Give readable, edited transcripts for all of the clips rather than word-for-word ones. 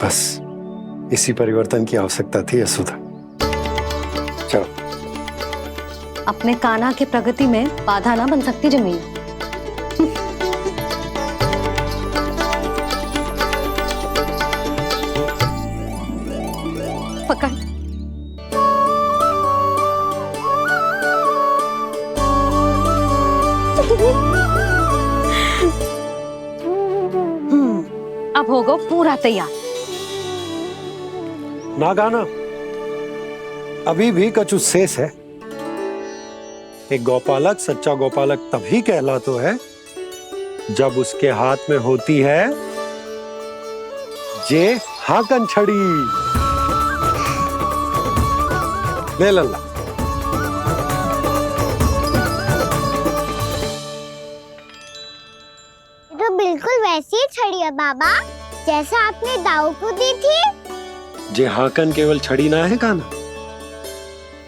बस इसी परिवर्तन की आवश्यकता थी यशोदा। चलो। अपने कान्हा की प्रगति में बाधा ना बन सकती जमीन। पकड़। अब होगा पूरा तैयार। ना गाना, अभी भी कछु शेष है। एक गौपालक सच्चा गौपालक तभी कहलाता है जब उसके हाथ में होती है जे हाकन छड़ी। ले लल्ला। तो बिल्कुल वैसी ही छड़ी है बाबा जैसा आपने दाऊ को दी थी। जे हाकन केवल छड़ी ना है कान्हा,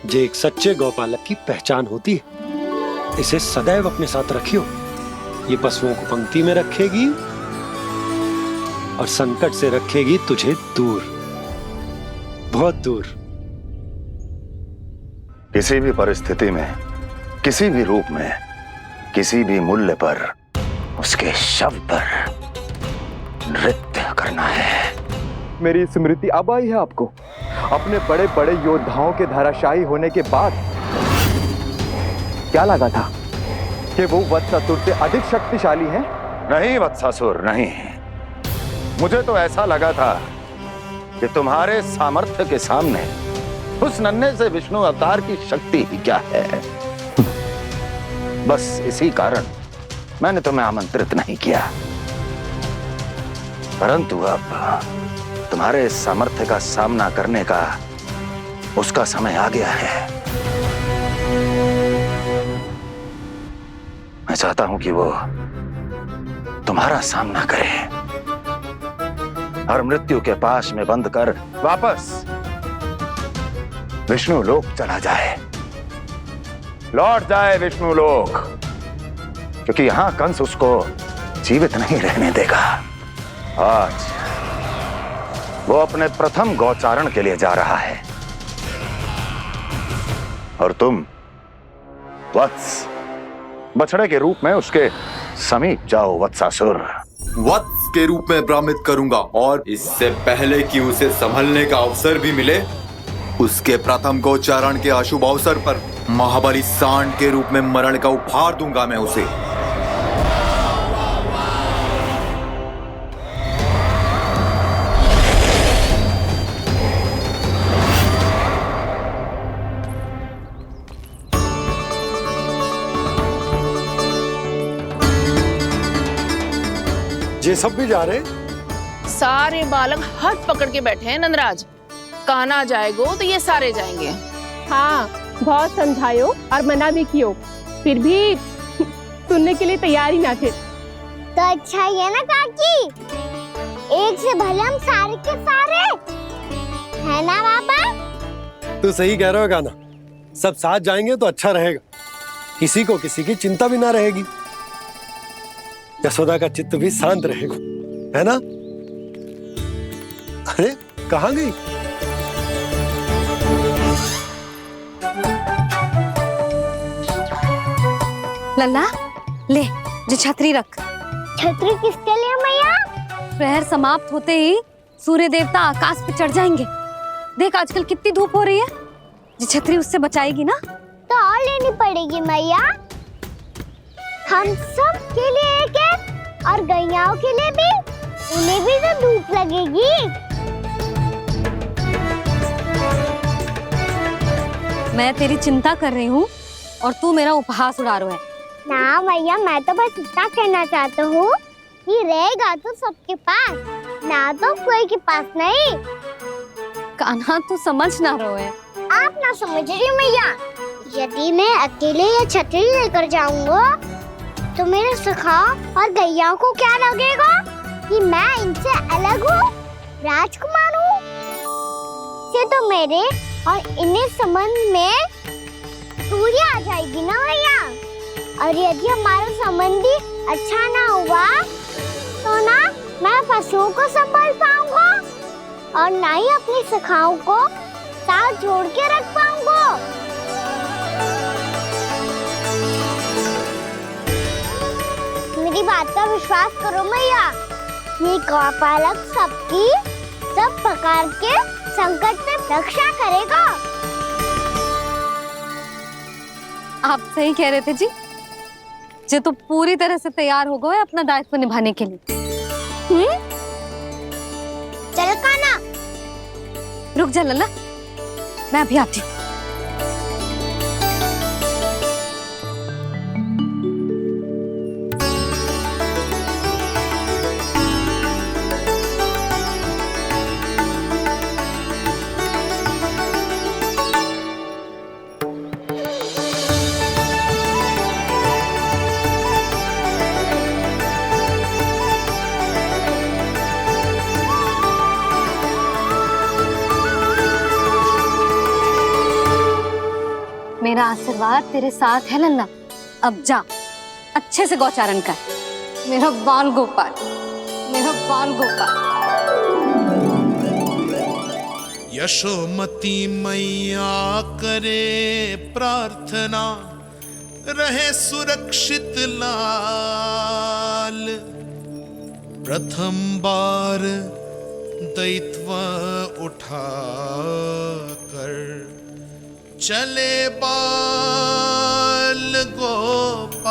जे एक सच्चे गौपालक की पहचान होती है। इसे सदैव अपने साथ रखियो। ये पशुओं को पंक्ति में रखेगी और संकट से रखेगी तुझे दूर, बहुत दूर। किसी भी परिस्थिति में, किसी भी रूप में, किसी भी मूल्य पर उसके शव पर नृत्य करना है। मेरी स्मृति अब आई है आपको? अपने बड़े बड़े योद्धाओं के धराशायी होने के बाद क्या लगा था कि वो वत्सासुर से अधिक शक्तिशाली हैं? नहीं वत्सासुर, नहीं। मुझे तो ऐसा लगा था कि तुम्हारे सामर्थ्य के सामने उस नन्हे से विष्णु अवतार की शक्ति ही क्या है। बस इसी कारण मैंने तुम्हें आमंत्रित नहीं किया। परंतु अब तुम्हारे सामर्थ्य का सामना करने का उसका समय आ गया है। मैं चाहता हूं कि वो तुम्हारा सामना करे और मृत्यु के पाश में बंद कर वापस विष्णु लोक चला जाए, लौट जाए विष्णु लोक, क्योंकि यहां कंस उसको जीवित नहीं रहने देगा। आज वो अपने प्रथम गौचारण के लिए जा रहा है और तुम वत्स बछड़े के रूप में उसके समीप जाओ वत्सासुर। वत्स के रूप में भ्रमित करूंगा और इससे पहले कि उसे संभलने का अवसर भी मिले, उसके प्रथम गोचारण के अशुभ अवसर पर महाबली सांड के रूप में मरण का उपहार दूंगा मैं उसे। ये सब भी जा रहे? सारे बालक हाथ पकड़ के बैठे हैं नंदराज। कान्हा जाएगो तो ये सारे जाएंगे। हाँ, बहुत समझायो और मना भी कियो, फिर भी सुनने के लिए तैयार ही ना थे। तो अच्छा ही है ना काकी, एक से भले हम सारे के सारे, है ना बाबा? तू सही कह रहा हो गाना, सब साथ जाएंगे तो अच्छा रहेगा, किसी को किसी की चिंता भी ना रहेगी, यशोदा का चित्त भी शांत रहेगा, है ना? अरे कहाँ गई? लल्ला ले, जो छतरी रख। छतरी किसके लिए मैया? प्रहर समाप्त होते ही सूर्य देवता आकाश पे चढ़ जाएंगे। देख आजकल कितनी धूप हो रही है, जो छतरी उससे बचाएगी ना। तो और लेनी पड़ेगी मैया, हम सब के लिए एक एक और गैयाओं के लिए भी, उन्हें भी तो धूप लगेगी। मैं तेरी चिंता कर रही हूँ और तू मेरा उपहास उड़ा रहा है। ना भैया, मैं तो बस इतना कहना चाहता हूँ कि रहेगा तो सबके पास, ना तो कोई के पास नहीं। कान्हा तू समझ ना रहा है। आप ना समझ रही मैया, यदि मैं अकेले ये छतरी लेकर जाऊंगा तो मेरे सखा और गैयाओं को क्या लगेगा कि मैं इनसे अलग हूँ, राजकुमार हूँ। ये तो मेरे और इन्हें संबंध में दूरी आ जाएगी ना भैया। और यदि हमारा संबंधी अच्छा ना हुआ तो ना मैं पशुओं को संभाल पाऊंगा, और ना ही अपनी सखाओं को साथ जोड़ के रख पाऊंगा। मेरी बात का विश्वास करो मैया, ये गौपालक सबकी सब प्रकार के संकट से रक्षा करेगा। आप सही कह रहे थे जी। जे तो पूरी तरह से तैयार हो गए अपना दायित्व निभाने के लिए। चल काना, रुक जा लल्ला, मैं अभी आती हूँ। मेरा आशीर्वाद तेरे साथ है लल्ला। अब जा, अच्छे से गौचारण कर। मेरा बाल गोपाल, मेरा बाल गोपाल। यशोमती मैया करे प्रार्थना, रहे सुरक्षित लाल। प्रथम बार दैत्व उठा कर चले बाल गोपाल।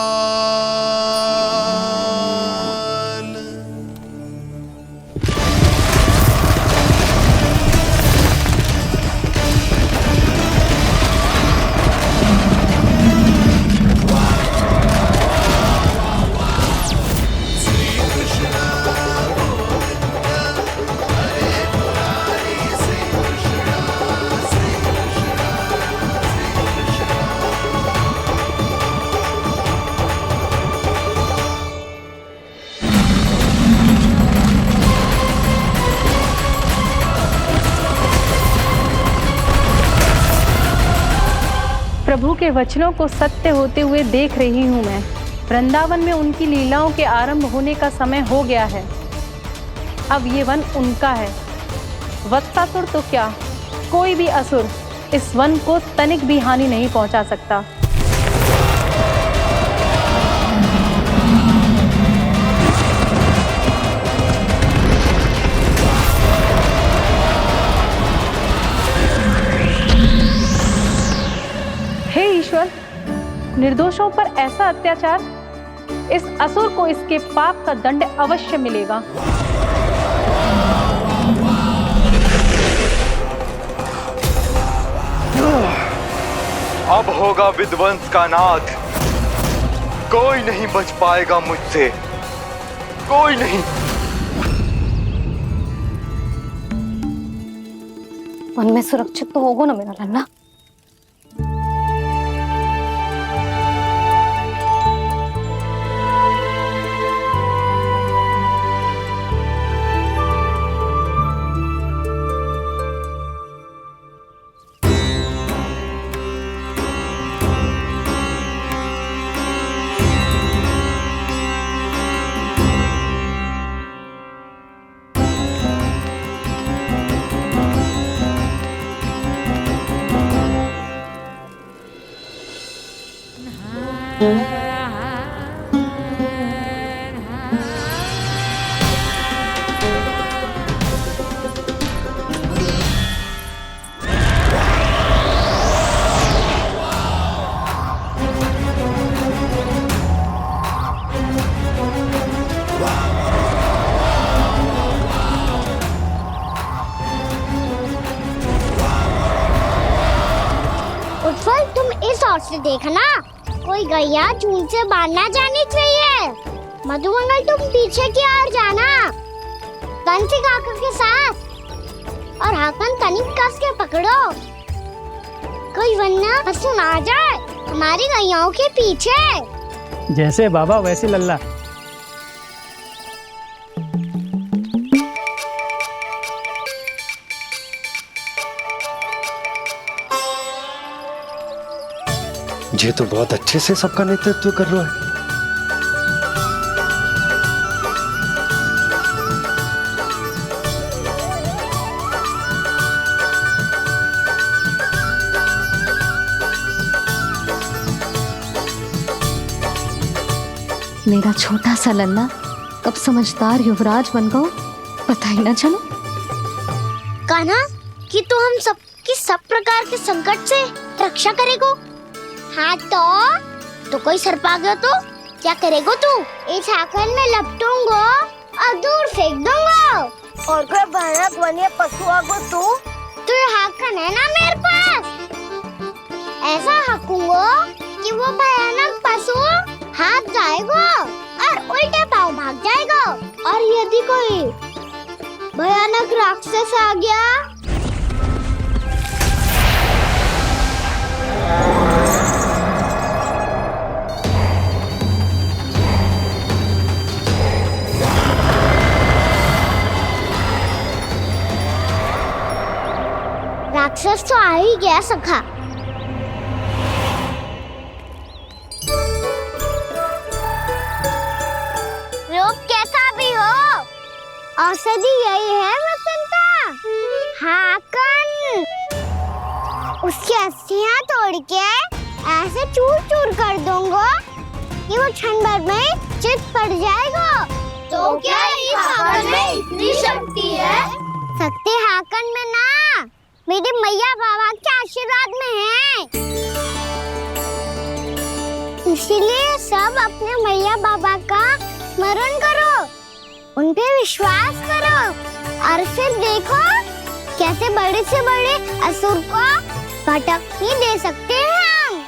प्रभु के वचनों को सत्य होते हुए देख रही हूँ मैं। वृंदावन में उनकी लीलाओं के आरंभ होने का समय हो गया है। अब ये वन उनका है। वत्सासुर तो क्या, कोई भी असुर इस वन को तनिक भी हानि नहीं पहुंचा सकता। हे ईश्वर, निर्दोषों पर ऐसा अत्याचार, इस असुर को इसके पाप का दंड अवश्य मिलेगा। अब होगा विध्वंस का नाद। कोई नहीं बच पाएगा मुझसे, कोई नहीं। वन में सुरक्षित तो होगा ना मेरा लल्ला। उत्पल, तुम इस ओर से देखना, कोई गैया चून से बाहर ना जानी चाहिए। मधुमंगल, तुम पीछे की ओर जाना, बंसी काका के साथ, और हाकन तनिक कस के पकड़ो, कोई वरना पशु ना जाए हमारी गैयाओं के पीछे। जैसे बाबा वैसे लल्ला। ये तो बहुत अच्छे से सबका नेतृत्व कर रहा है। मेरा छोटा सा लल्ला कब समझदार युवराज बन गो पता ही ना चलो। कान्हा कि तू हम सब की सब प्रकार के संकट से रक्षा करेगो। हाँ तो कोई सर्प आ गया तो क्या करेगो तू? इस हाकन में लपटूंगा और दूर फेंक दूंगा। और कोई भयानक वन्य पशु आगो तो ये हाकन है ना मेरे पास, ऐसा हाकूंगा कि वो भयानक पशु हाथ जाएगा और उल्टे पांव भाग जाएगा। और यदि कोई भयानक राक्षस आ गया राक्षस तो आ ही गया सखा। रूप कैसा भी हो औषधि यही है वसंता। हाकन उसकी अस्थियां तोड़ के ऐसे चूर चूर कर दूंगा कि वो क्षण भर में चित पड़ जाएगा। तो क्या इस हाकन में इतनी शक्ति है? शक्ति हाकन में ना मेरे मैया बाबा के आशीर्वाद में है। इसीलिए सब अपने मैया बाबा का स्मरण करो, उन पे विश्वास करो और फिर देखो कैसे बड़े से बड़े असुर को भटक ही दे सकते हैं हम।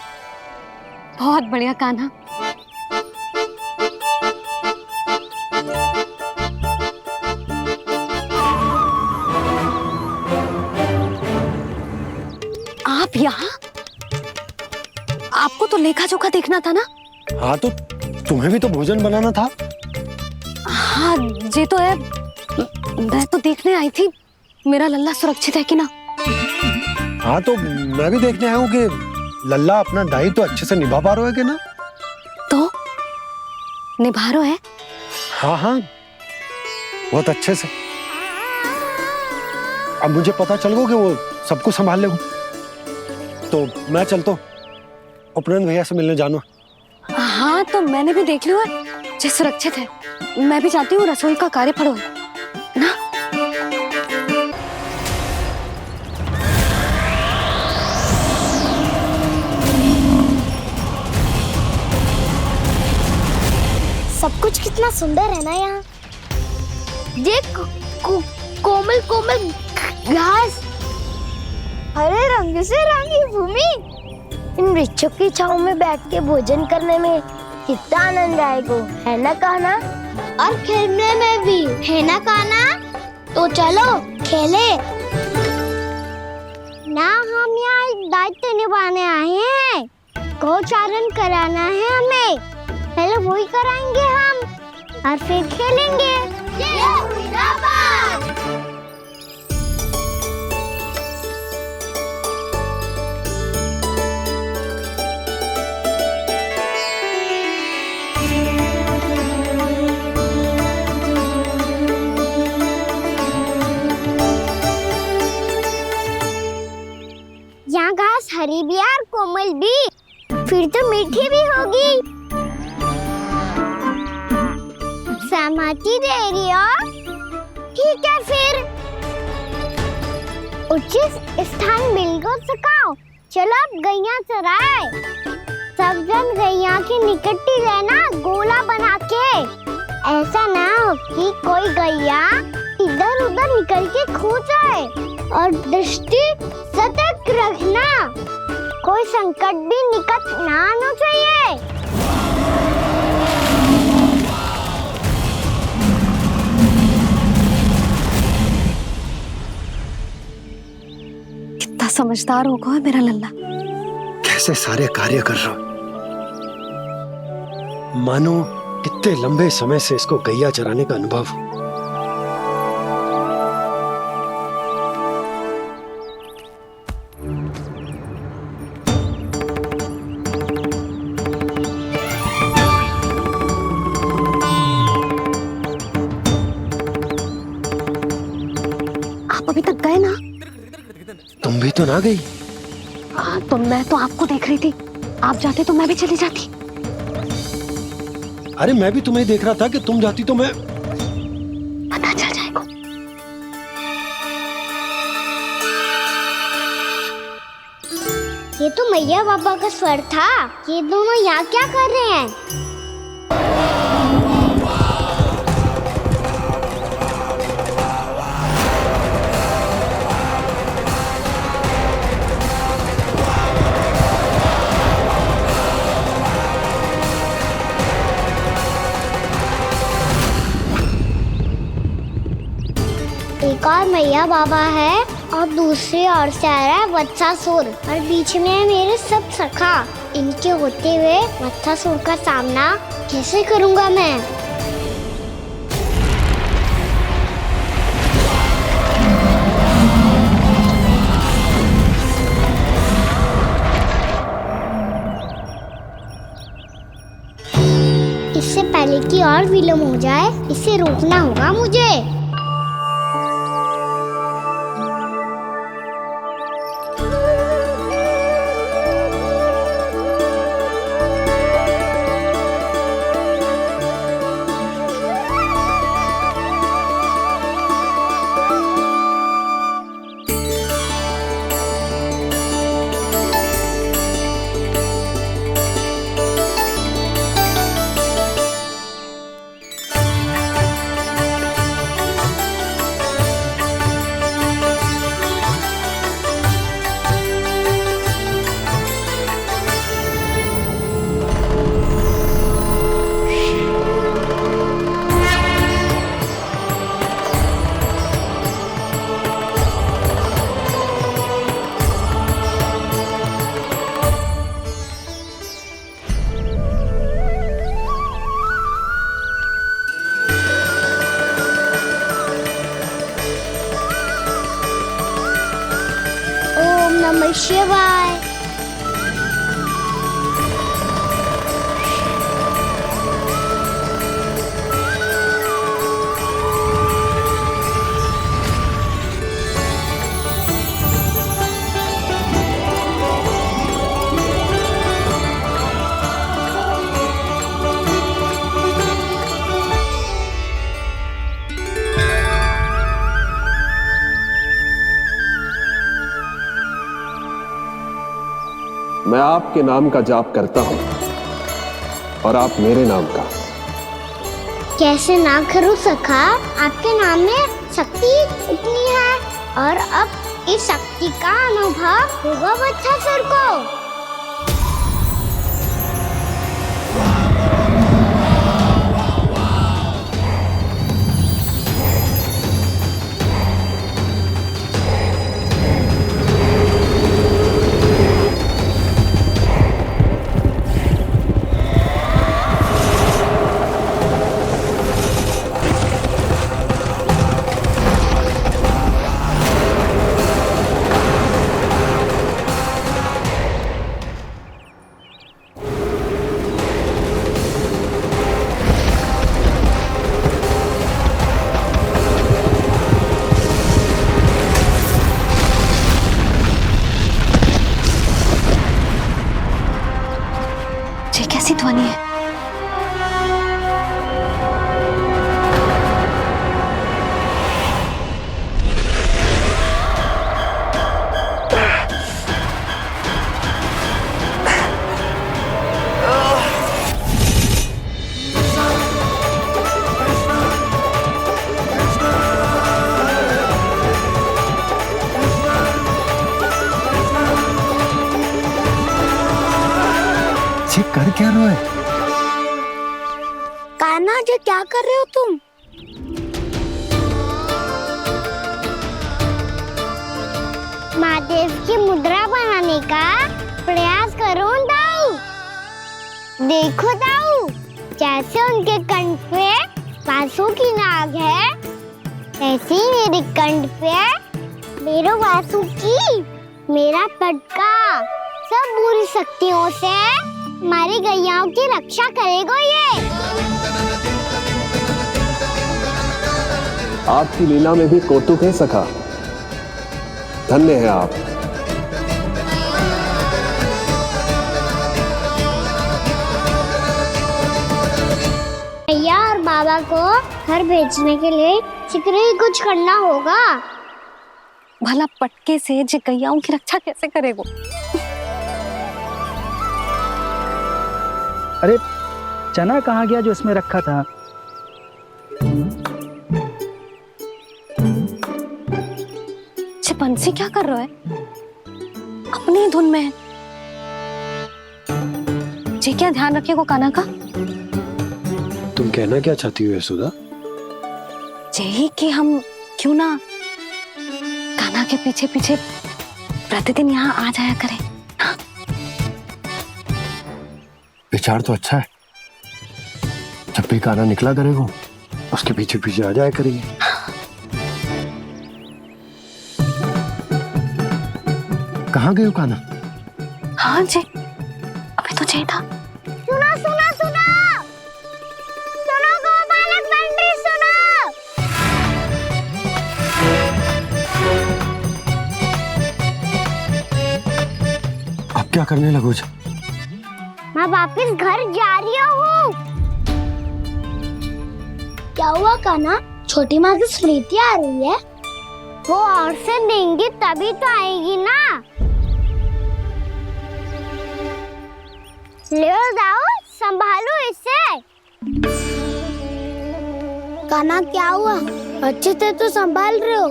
बहुत बढ़िया कान्हा। आप यहाँ? आपको तो लेखा जोखा देखना था ना? हाँ तो तुम्हें भी तो भोजन बनाना था। हाँ ये तो है, मैं तो देखने आई थी मेरा लल्ला सुरक्षित है कि ना। हाँ तो मैं भी देखने आया हूँ कि लल्ला अपना दायित्व तो अच्छे से निभा पा रहा है कि ना। तो निभा रहा है? हाँ हाँ बहुत अच्छे से। अब मुझे पता चल गया कि वो सबको संभाल लेगा। तो मैं चलता हूँ, उपनंद भैया से मिलने जाना। हाँ तो मैंने भी देख लिया जो सुरक्षित है। मैं भी चाहती हूँ रसोई का कार्य पड़ो ना। सब कुछ कितना सुंदर है ना यहाँ। देख कोमल कोमल घास, हरे रंग से रंगी भूमि। इन वृक्षों की छांव में बैठ के भोजन करने में कितना आनंद आएगा, है ना कान्हा? और खेलने में भी, है ना कान्हा? तो चलो खेले ना। हम यहाँ एक दायित्व निभाने आए हैं, गोचारण कराना है हमें। पहले वही कराएंगे हम और फिर खेलेंगे। ये हुई ना बात। यहाँ घास हरी भी और कोमल भी, फिर तो मीठी भी होगी। सहमति दे रही हो? ठीक है फिर उचित स्थान बिल्कुल सिखाओ। चलो अब गैया चराए। सब जन गैया के निकट ही रहना, गोला बना के। ऐसा ना हो कि कोई गैया इधर उधर निकल के खो जाए। और दृष्टि सतर्क रखना, कोई संकट भी निकट ना आना चाहिए। कितना समझदार होगा मेरा लल्ला। कैसे सारे कार्य कर रहा, मानो कितने लंबे समय से इसको गैया चराने का अनुभव हो। अभी तक गए ना? तुम भी तो ना गई। तो मैं तो आपको देख रही थी, आप जाते तो मैं भी चली जाती। अरे मैं भी तुम्हें देख रहा था कि तुम जाती तो मैं पता चल जाएगा। ये तो मैया बाबा का स्वर था। ये दोनों यहाँ क्या कर रहे हैं? एक और मैया बाबा है और दूसरी ओर से आ रहा है वत्सासुर और बीच में है मेरे सब सखा। इनके होते हुए वत्सासुर का सामना कैसे करूंगा मैं? इससे पहले कि और विलम्ब हो जाए, इसे रोकना होगा मुझे। ओम नमः शिवाय। मैं आपके नाम का जाप करता हूं और आप मेरे नाम का। कैसे ना करूं सखा? आपके नाम में शक्ति इतनी है और अब इस शक्ति का अनुभव होगा वत्सासुर को। ये कैसी ध्वनि है? ये कर क्या रहा है? कान्हा जी क्या कर रहे हो तुम? महादेव की मुद्रा बनाने का प्रयास करो दाऊ। देखो दाऊ, जैसे उनके कंठ पे बांसुरी की नाग है, ऐसे ही मेरे कंठ पे मेरो बांसुरी, मेरा पटका सब बुरी शक्तियों से हमारी गैयाओं की रक्षा करेगा ये। आपकी लीला में भी कौतुक है सखा। धन्य है आप। पापा को घर भेजने के लिए शीघ्र ही कुछ करना होगा। भला पटके से गैयाओं की रक्षा कैसे करेगो? अरे चना कहाँ गया जो इसमें रखा था? बंसी क्या कर रहा है? अपनी धुन में है। जी क्या ध्यान रखिएगो कान्हा का। तुम कहना क्या चाहती हो यशोदा? यही कि हम क्यों ना कान्हा के पीछे पीछे प्रतिदिन यहाँ आ जाया करें। हाँ? विचार तो अच्छा है। जब भी कान्हा निकला करेगा उसके पीछे पीछे आ जाया करेंगे। कहाँ गए हो कान्हा? हाँ जी, अभी तो चाहिए था। सुनो सुनो सुनो सुनो गोपालक बंटी सुनो। आप क्या करने लगो? मैं वापस घर जा रही हूँ। क्या हुआ कान्हा? छोटी माँ की स्मृति आ रही है। वो और से देंगी तभी तो आएगी ना। ले जाओ, संभालो इसे। कान्हा क्या हुआ? अच्छे से तो संभाल रहे हो,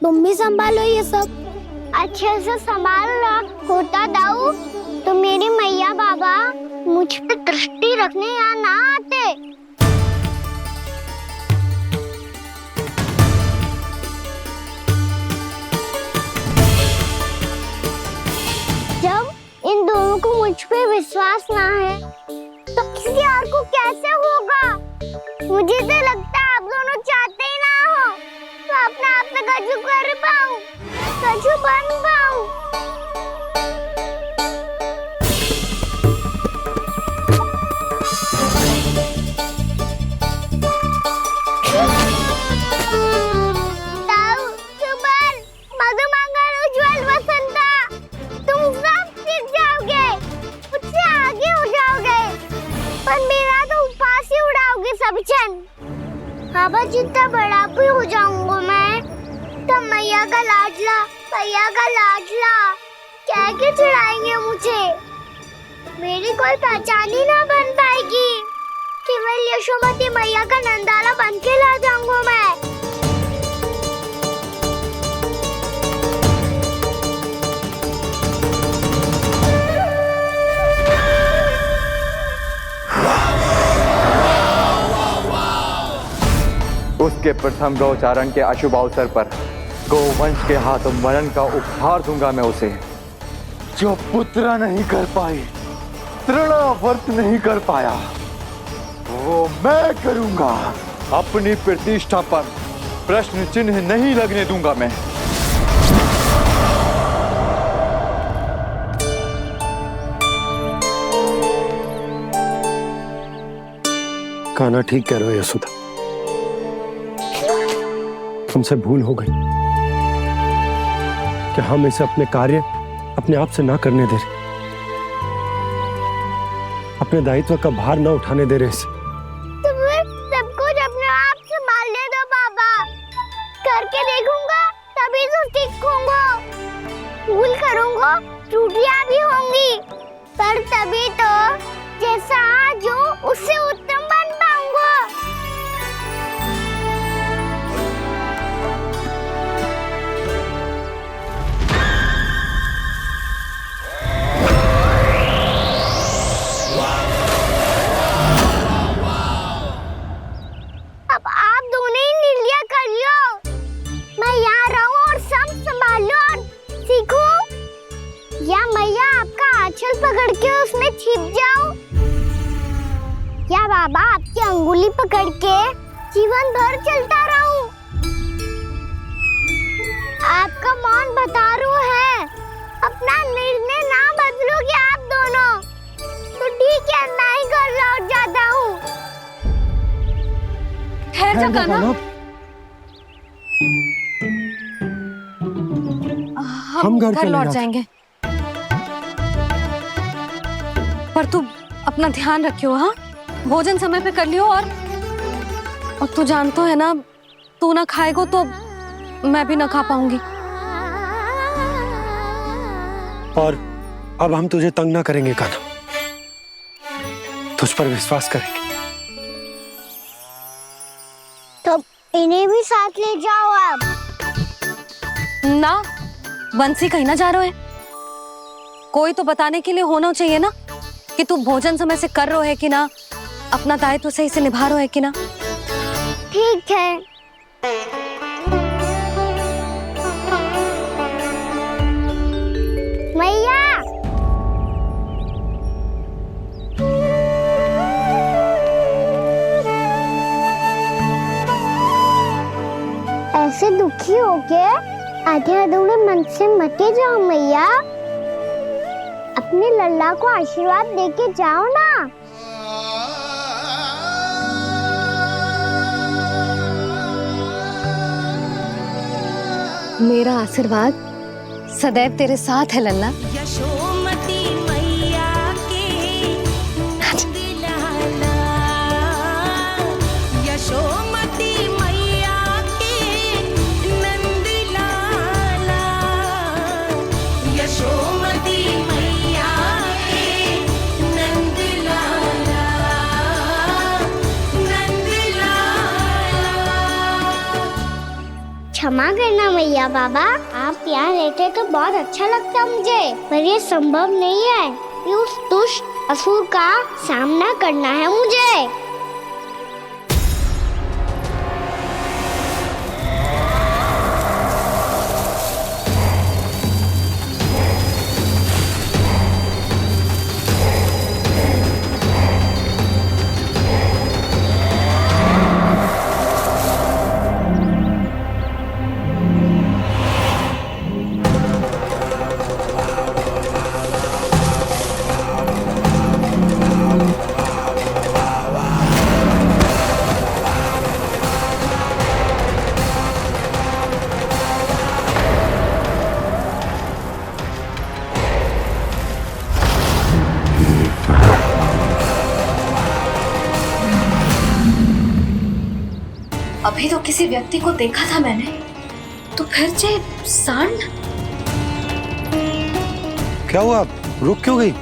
तुम भी संभालो ये सब। अच्छे से संभाल रहा होता दाऊ तो मेरी मैया बाबा मुझ पे दृष्टि रखने यहाँ ना आते। जब इन दोनों को मुझ पे विश्वास ना है तो किसी और को कैसे होगा? मुझे तो लगता है आप दोनों चाहते ही ना हो तो अपने आप में गजू कर पाऊं, गजू बन पाऊं। बाबा जितना बड़ा भी हो जाऊंगा मैं तो मैया का लाडला कह के चिढ़ाएंगे मुझे। मेरी कोई पहचान ही ना बन पाएगी। केवल यशोमती मैया का नंदाला बन के ला जाऊंगा मैं। उसके प्रथम गौचारण के अशुभ अवसर पर गोवंश के हाथों मरण का उपहार दूंगा मैं उसे। जो पुत्र नहीं कर पाई, तृणावर्त नहीं कर पाया, वो मैं करूंगा। अपनी प्रतिष्ठा पर प्रश्न चिन्ह नहीं लगने दूंगा मैं। कान्हा ठीक कह रहे हो यशोदा, हमसे भूल हो गई कि हम इसे अपने कार्य अपने आप से ना करने दे रहे, अपने दायित्व का भार ना उठाने दे रहे इसे। तो फिर सब कुछ अपने आप से संभालने दो बाबा। करके देखूंगा तभी तो सीखूंगा। भूल करूंगा, त्रुटियां भी होंगी, पर तभी तो जैसा आज हूँ उससे उत्तम बन पाऊंगा। अब आप दोनों ही निर्णय कर लो। मैं यहाँ रहूं और सब संभालूं और सीखूं, या मैया आपका आंचल पकड़ के उसमें छिप जाऊं, या बाबा आपकी अंगुली पकड़ के जीवन भर चलता रहूं। आपका मौन बतारू है। अपना निर्णय ना बदलोगे आप दोनों तो ठीक है, मैं ही घर लौट जाता हूँ। ठहर जा कान्हा, हम घर लौट जाएंगे, पर तू अपना ध्यान रखियो। हाँ, भोजन समय पे कर लियो और और तू जानता है ना, तू ना खाएगा तो मैं भी ना खा पाऊंगी। और अब हम तुझे तंग ना करेंगे कान्हा, तुझ पर विश्वास करेंगे। तो इन्हें भी साथ ले जाओ अब। ना, बंसी कहीं ना जा रहे है। कोई तो बताने के लिए होना चाहिए ना कि तू भोजन समय से कर रहा है कि ना, अपना दायित्व सही से निभा रहा है कि ना। ठीक है। मैया, ऐसे दुखी हो के आधे अधूरे मन से मत जाओ मैया। अपने लल्ला को आशीर्वाद देके जाओ ना। मेरा आशीर्वाद सदैव तेरे साथ है लल्ला। यशोमती मैया के नंद लाला, यशोमती मैया के नंद लाला, यशोमती मैया के नंद लाला, नंद लाला। क्षमा करना मैया बाबा, आप यहाँ रहते तो बहुत अच्छा लगता मुझे, पर ये संभव नहीं है। ये उस दुष्ट असुर का सामना करना है मुझे। अभी तो किसी व्यक्ति को देखा था मैंने, तो फिर जे सांड। क्या हुआ, रुक क्यों गई?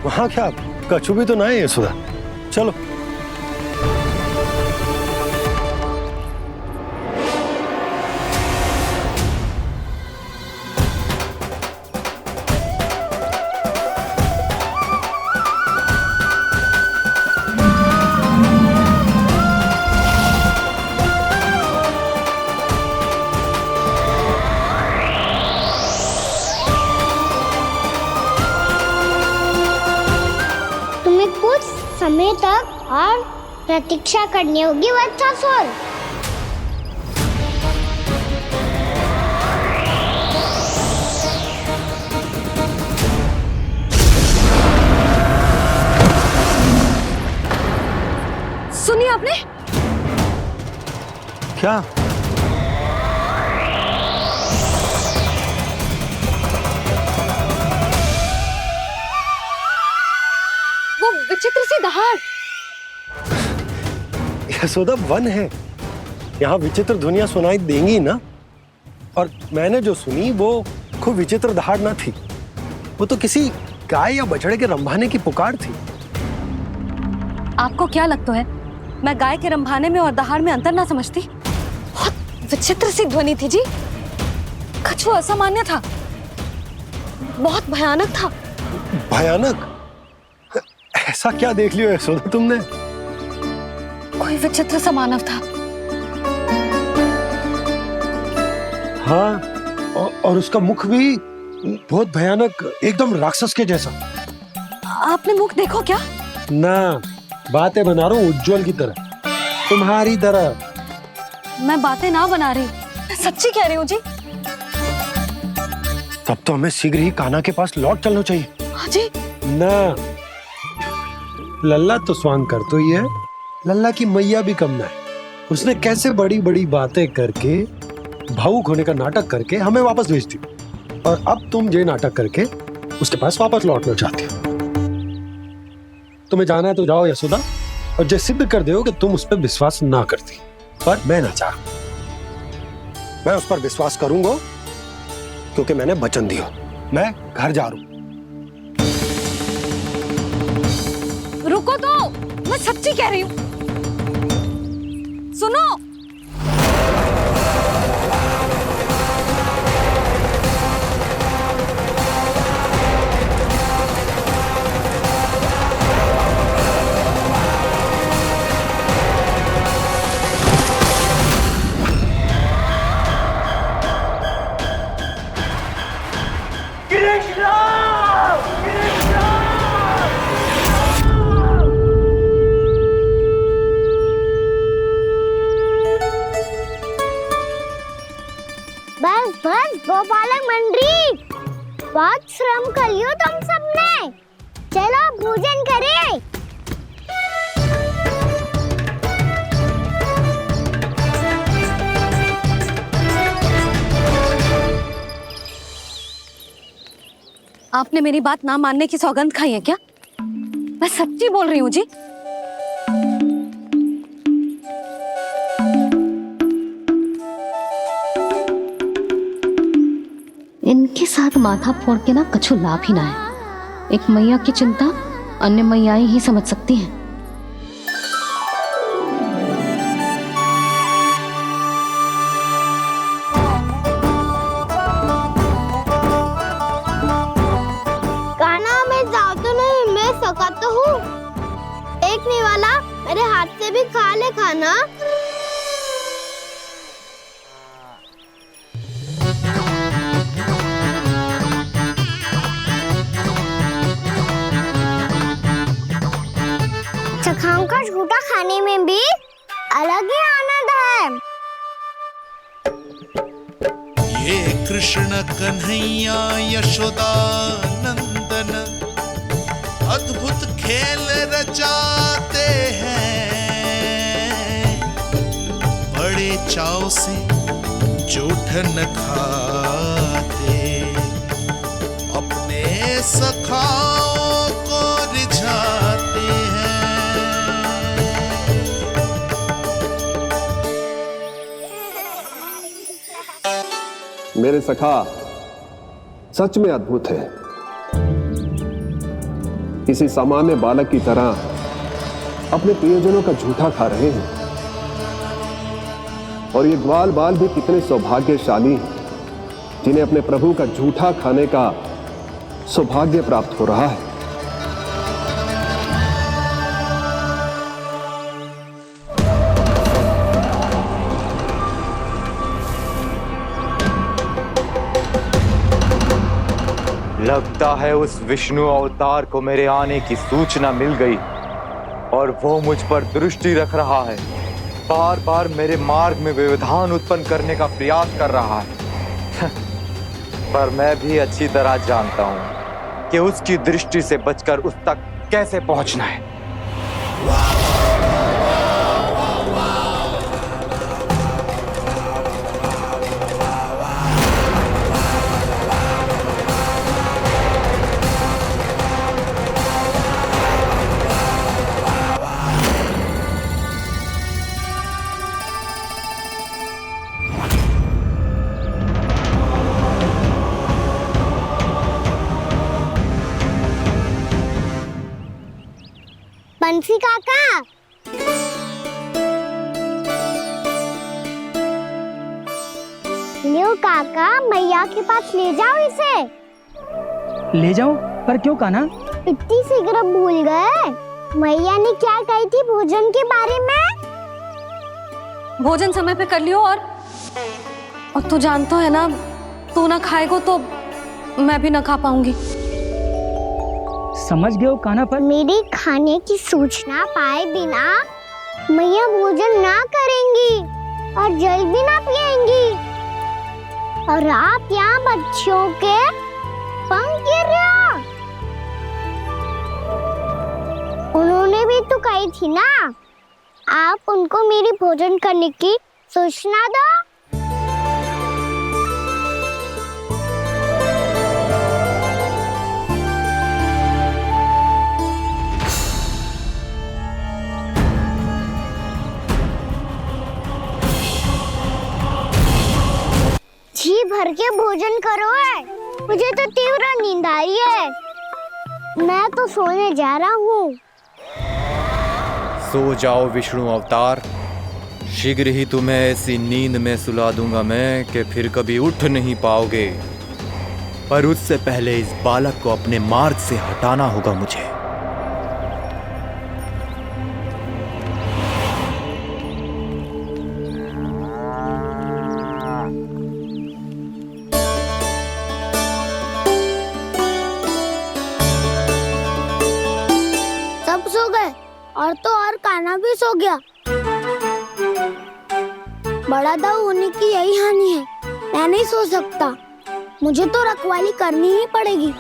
वहाँ क्या कछु भी तो ना है सुधा। चलो। कुछ समय तक और प्रतीक्षा करनी होगी वत्सासुर। सुनिए आपने क्या? वो विचित्र सी दहाड़। यशोदा, वन है, यहाँ विचित्र ध्वनियां सुनाई देंगी ना। और मैंने जो सुनी वो खूब विचित्र दहाड़ ना थी, वो तो किसी गाय या बछड़े के रंभाने की पुकार थी। आपको क्या लगता है मैं गाय के रंभाने में और दहाड़ में अंतर ना समझती? बहुत विचित्र सी ध्वनि थी जी, कछु असामान्य था, बहुत भयानक था। भयानक? ऐसा क्या देख लियो यशोदा तुमने? कोई विचित्र सा मानव था। हाँ, और उसका मुख भी बहुत भयानक, एकदम राक्षस के जैसा। आपने मुख देखो क्या? ना, बातें बना रहा हूँ उज्जवल की तरह, तुम्हारी तरह। मैं बातें ना बना रही, मैं सच्ची कह रही हूँ जी। तब तो हमें शीघ्र ही कान्हा के पास लौट चलना चाहिए। हाँ जी। ना, लल्ला तो स्वांग कर तो ही है, लल्ला की मैया भी कम ना है। उसने कैसे बड़ी बड़ी बातें करके, भावुक होने का नाटक करके हमें वापस भेज दी, और अब तुम ये नाटक करके उसके पास वापस लौटना चाहती हो। तुम्हें जाना है तो जाओ यशोदा, और ये सिद्ध कर दो कि तुम उस पर विश्वास ना करती। पर मैं ना चाह, मैं उस पर विश्वास करूंगा क्योंकि मैंने वचन दिया। मैं घर जा रहा हूं। रुको तो, मैं सच्ची कह रही हूँ। सुनो, बस बस गोपालक मंडली, बहुत श्रम कर लियो तुम सबने। चलो भोजन करें। आपने मेरी बात ना मानने की सौगंध खाई है क्या? मैं सच्ची बोल रही हूँ जी। इनके साथ माथा फोड़ के ना कछु लाभ ही ना है। एक मैया की चिंता अन्य मैयाएं ही समझ सकती हैं। कान्हा, मैं जाऊँ तो नहीं, मैं सका तो हूँ। एक नहीं वाला मेरे हाथ से भी खा ले खाना। चखाओं का झूठा खाने में भी अलग ही आनंद है। ये कृष्ण कन्हैया यशोदा नंदन अद्भुत खेल रचाते हैं, बड़े चाव से जूठन खाते, अपने सखाओं को रिझाते हैं। मेरे सखा सच में अद्भुत है। किसी सामान्य बालक की तरह अपने प्रियजनों का झूठा खा रहे हैं। और ये ग्वाल बाल भी कितने सौभाग्यशाली हैं जिन्हें अपने प्रभु का झूठा खाने का सौभाग्य प्राप्त हो रहा है। लगता है उस विष्णु अवतार को मेरे आने की सूचना मिल गई और वो मुझ पर दृष्टि रख रहा है। बार बार मेरे मार्ग में व्यवधान उत्पन्न करने का प्रयास कर रहा है। पर मैं भी अच्छी तरह जानता हूं कि उसकी दृष्टि से बचकर उस तक कैसे पहुंचना है। बंसी काका, लियो काका, मैया के पास ले जाओ इसे। ले जाओ? पर क्यों कान्हा? इतनी शीघ्र भूल गए? मैया ने क्या कही थी भोजन के बारे में? भोजन समय पे कर लियो। और तू जानता है ना, तू ना खाएगा तो मैं भी ना खा पाऊंगी। समझ गए हो कान्हा? पर मेरे खाने की सूचना पाए बिना मैया भोजन ना करेंगी और जल भी ना पिएंगी। और आप यहाँ बच्चों के पंख गिर रहे हो। उन्होंने भी तो कही थी ना, आप उनको मेरी भोजन करने की सूचना दो। भर के भोजन करो है। मुझे तो तीव्र नींद आई है। मैं तो सोने जा रहा हूँ। सो जाओ विष्णु अवतार, शीघ्र ही तुम्हें ऐसी नींद में सुला दूंगा मैं कि फिर कभी उठ नहीं पाओगे। पर उससे पहले इस बालक को अपने मार्ग से हटाना होगा मुझे। सब सो गए और तो और कान्हा भी सो गया। बड़ा दाऊ होने की यही हानि है। मैं नहीं सो सकता। मुझे तो रखवाली करनी ही पड़ेगी।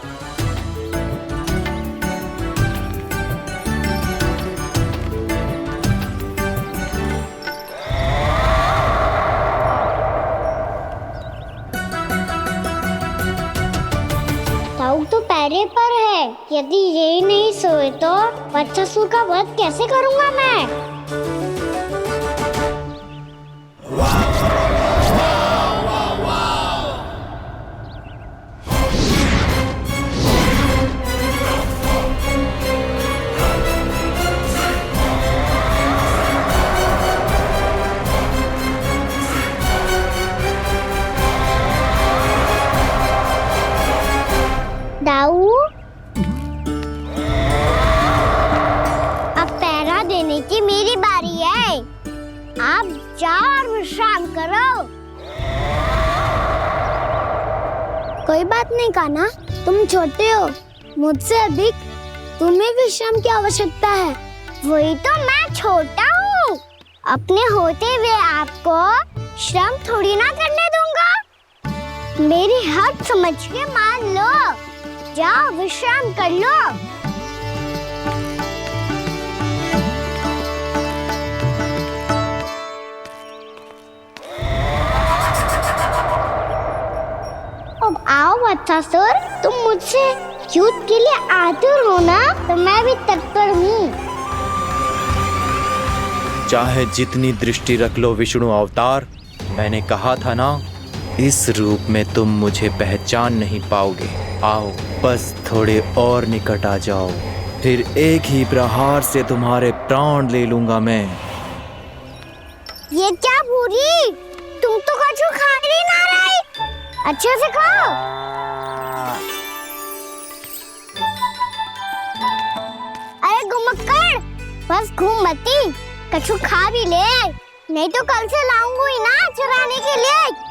दाऊ तो पैरे पर है। यदि यही नहीं सोए तो बच्चासुर का वध कैसे करूंगा मैं? दाऊ, अब पहरा देने की मेरी बारी है। आप जाओ और विश्राम करो। कोई बात नहीं कान्हा, तुम छोटे हो। मुझसे अधिक तुम्हें विश्राम की आवश्यकता है। वही तो मैं छोटा हूँ। अपने होते हुए आपको श्रम थोड़ी ना करने दूंगा। मेरी हद समझ के मान लो। जाओ विश्राम कर लो। अब आओ बच्चासुर, तुम मुझसे युद्ध के लिए आतुर हो ना? तो मैं भी तत्पर हूँ। चाहे जितनी दृष्टि रख लो विष्णु अवतार, मैंने कहा था ना, इस रूप में तुम मुझे पहचान नहीं पाओगे। आओ बस थोड़े और निकट आ जाओ, फिर एक ही प्रहार से तुम्हारे प्राण ले लूंगा मैं। ये क्या भूरी? तुम तो कछु खा ही ना रही। अच्छे से खाओ। अरे घुमक्कड़, बस घूम मती, कछु खा भी ले, नहीं तो कल से लाऊंगी ना चुराने के लिए।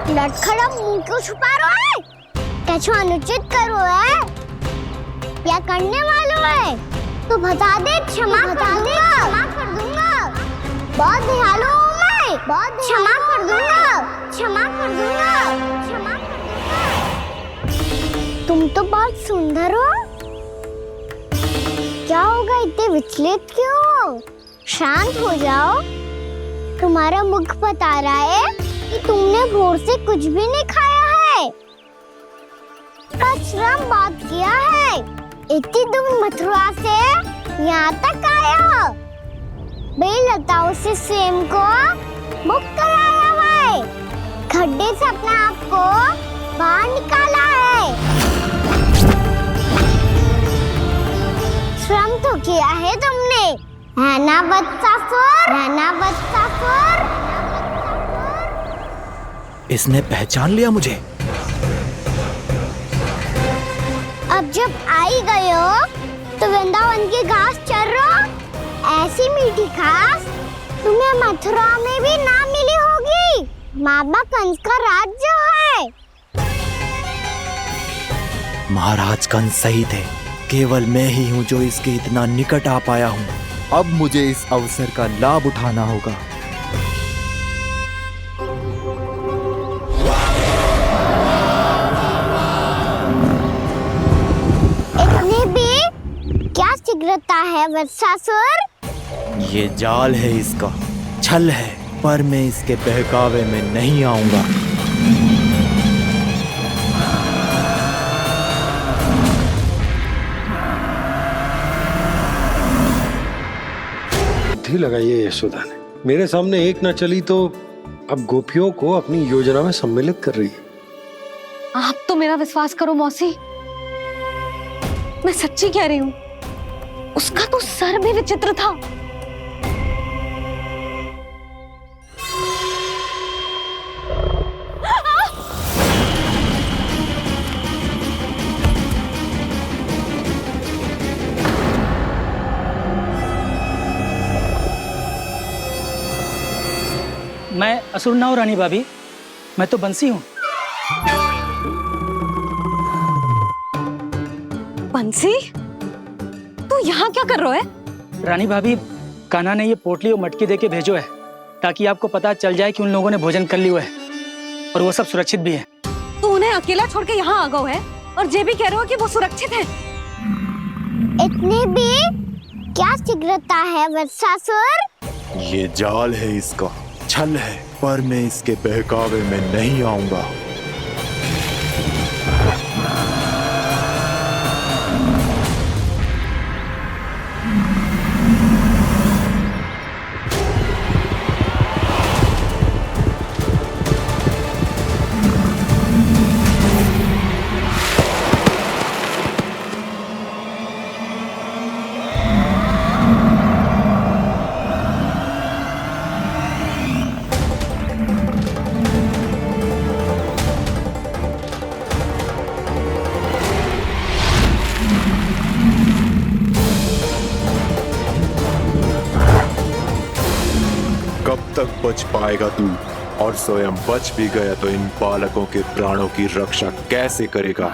लटखड़ा मुंह क्यों छुपा रहा है? कछु अनुचित करो है या करने वालों है तो बता दे, क्षमा कर दूंगा। बहुत दयालु हूँ मैं, बहुत क्षमा कर दूंगा। तुम तो बहुत सुंदर हो। क्या होगा, इतने विचलित क्यों हो? शांत हो जाओ। तुम्हारा मुख बता रहा है कि तुमने भोर से कुछ भी नहीं खाया है। श्रम बात किया है। इतनी दूर मथुरा से यहाँ तक आया हो। बेलताओं से स्वयं को मुक्त कराया हुआ है। खड्डे से अपने आप को बाहर निकाला है। श्रम तो किया है तुमने, है ना बच्चासुर? इसने पहचान लिया मुझे। अब जब आई गए हो तो वृंदावन की घास चर रहो। ऐसी मीठी घास तुम्हें मथुरा में भी ना मिली होगी। मामा कंस का राज्य है। महाराज कंस सही थे, केवल मैं ही हूँ जो इसके इतना निकट आ पाया हूँ। अब मुझे इस अवसर का लाभ उठाना होगा। इतने भी क्या शीघ्रता है वत्सासुर? ये जाल है इसका, छल है, पर मैं इसके बहकावे में नहीं आऊंगा। बुद्धि लगाई है यशोदा ने। मेरे सामने एक ना चली तो अब गोपियों को अपनी योजना में सम्मिलित कर रही है। आप तो मेरा विश्वास करो मौसी, मैं सच्ची कह रही हूँ। उसका तो सर भी विचित्र था। मैं असुर ना हूँ रानी भाभी, मैं तो बंसी हूँ। बंसी, तू यहाँ क्या कर रहा है? रानी भाभी, कान्हा ने ये पोटली और मटकी देके भेजो है ताकि आपको पता चल जाए कि उन लोगों ने भोजन कर लिया है और वो सब सुरक्षित भी है। तू उन्हें अकेला छोड़ के यहाँ आ गया है और ये भी कह रहे हो कि वो सुरक्षित है। इतनी भी क्या शीघ्रता है वत्सासुर? ये जाल है, इसका छल है, पर मैं इसके बहकावे में नहीं आऊंगा। कब तक बच पाएगा तू? और स्वयं बच भी गया तो इन बालकों के प्राणों की रक्षा कैसे करेगा?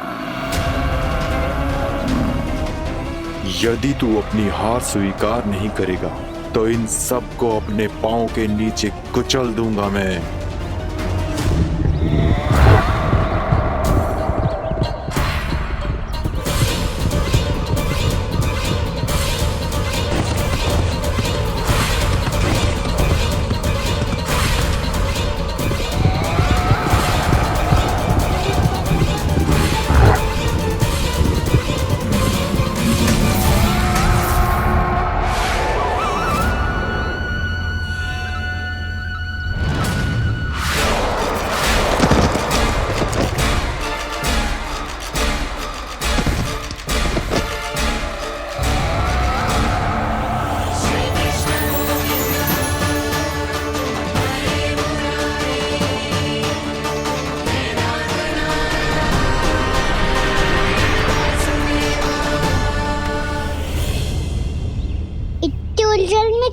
यदि तू अपनी हार स्वीकार नहीं करेगा तो इन सबको अपने पांव के नीचे कुचल दूंगा मैं।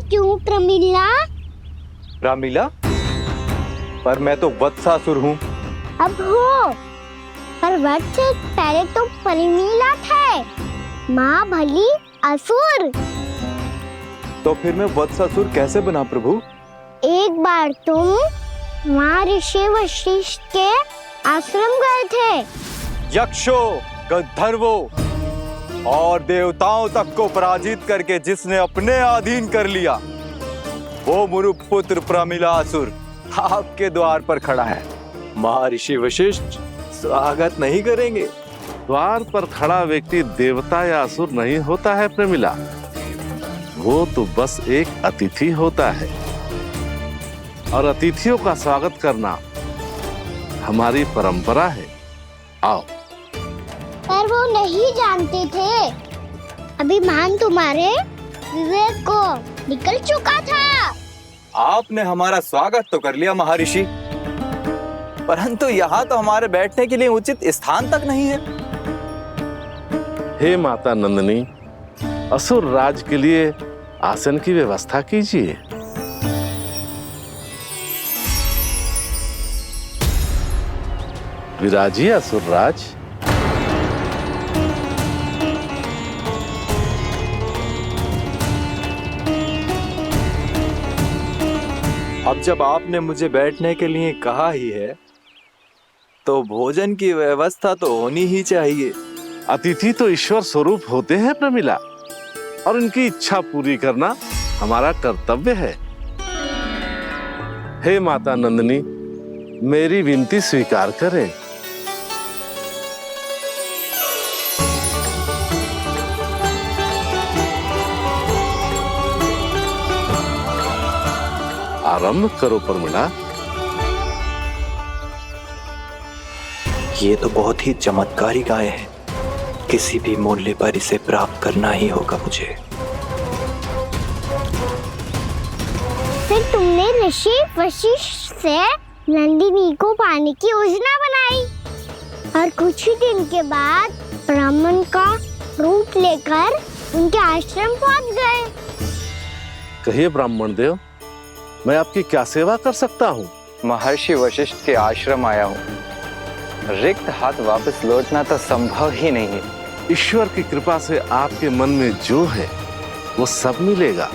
क्यों प्रमिला? रामीला, पर मैं तो वत्सासुर हूँ। अब हो, पर वत्स से पहले तो प्रमिला थे, माँ भली असुर। तो फिर मैं वत्सासुर कैसे बना प्रभु? एक बार तुम वहाँ ऋषि वशिष्ठ के आश्रम गए थे। यक्षों, गंधर्वों और देवताओं तक को पराजित करके जिसने अपने अधीन कर लिया, वो मुरुपुत्र प्रमिलासुर आपके द्वार पर खड़ा है। महर्षि वशिष्ठ स्वागत नहीं करेंगे। द्वार पर खड़ा व्यक्ति देवता या असुर नहीं होता है प्रमिला, वो तो बस एक अतिथि होता है और अतिथियों का स्वागत करना हमारी परंपरा है। आओ। पर वो नहीं जानते थे, अभिमान तुम्हारे विवेक को निकल चुका था। आपने हमारा स्वागत तो कर लिया महर्षि, परंतु यहाँ तो हमारे बैठने के लिए उचित स्थान तक नहीं है। हे माता नंदिनी, असुर राज के लिए आसन की व्यवस्था कीजिए। विराजिए असुर राज। अब जब आपने मुझे बैठने के लिए कहा ही है, तो भोजन की व्यवस्था तो होनी ही चाहिए। अतिथि तो ईश्वर स्वरूप होते हैं प्रमिला, और उनकी इच्छा पूरी करना हमारा कर्तव्य है। हे माता नंदिनी, मेरी विनती स्वीकार करें। आरंभ करो प्रमिला। ये तो बहुत ही चमत्कारी गाय है, किसी भी मूल्य पर इसे प्राप्त करना ही होगा मुझे। फिर तुमने ऋषि वशिष्ठ से नंदिनी को पाने की योजना बनाई और कुछ ही दिन के बाद ब्राह्मण का रूप लेकर उनके आश्रम पहुंच गए। कहिए ब्राह्मण देव, मैं आपकी क्या सेवा कर सकता हूँ? महर्षि वशिष्ठ के आश्रम आया हूँ। रिक्त हाथ वापस लौटना तो संभव ही नहीं है। ईश्वर की कृपा से आपके मन में जो है वो सब मिलेगा।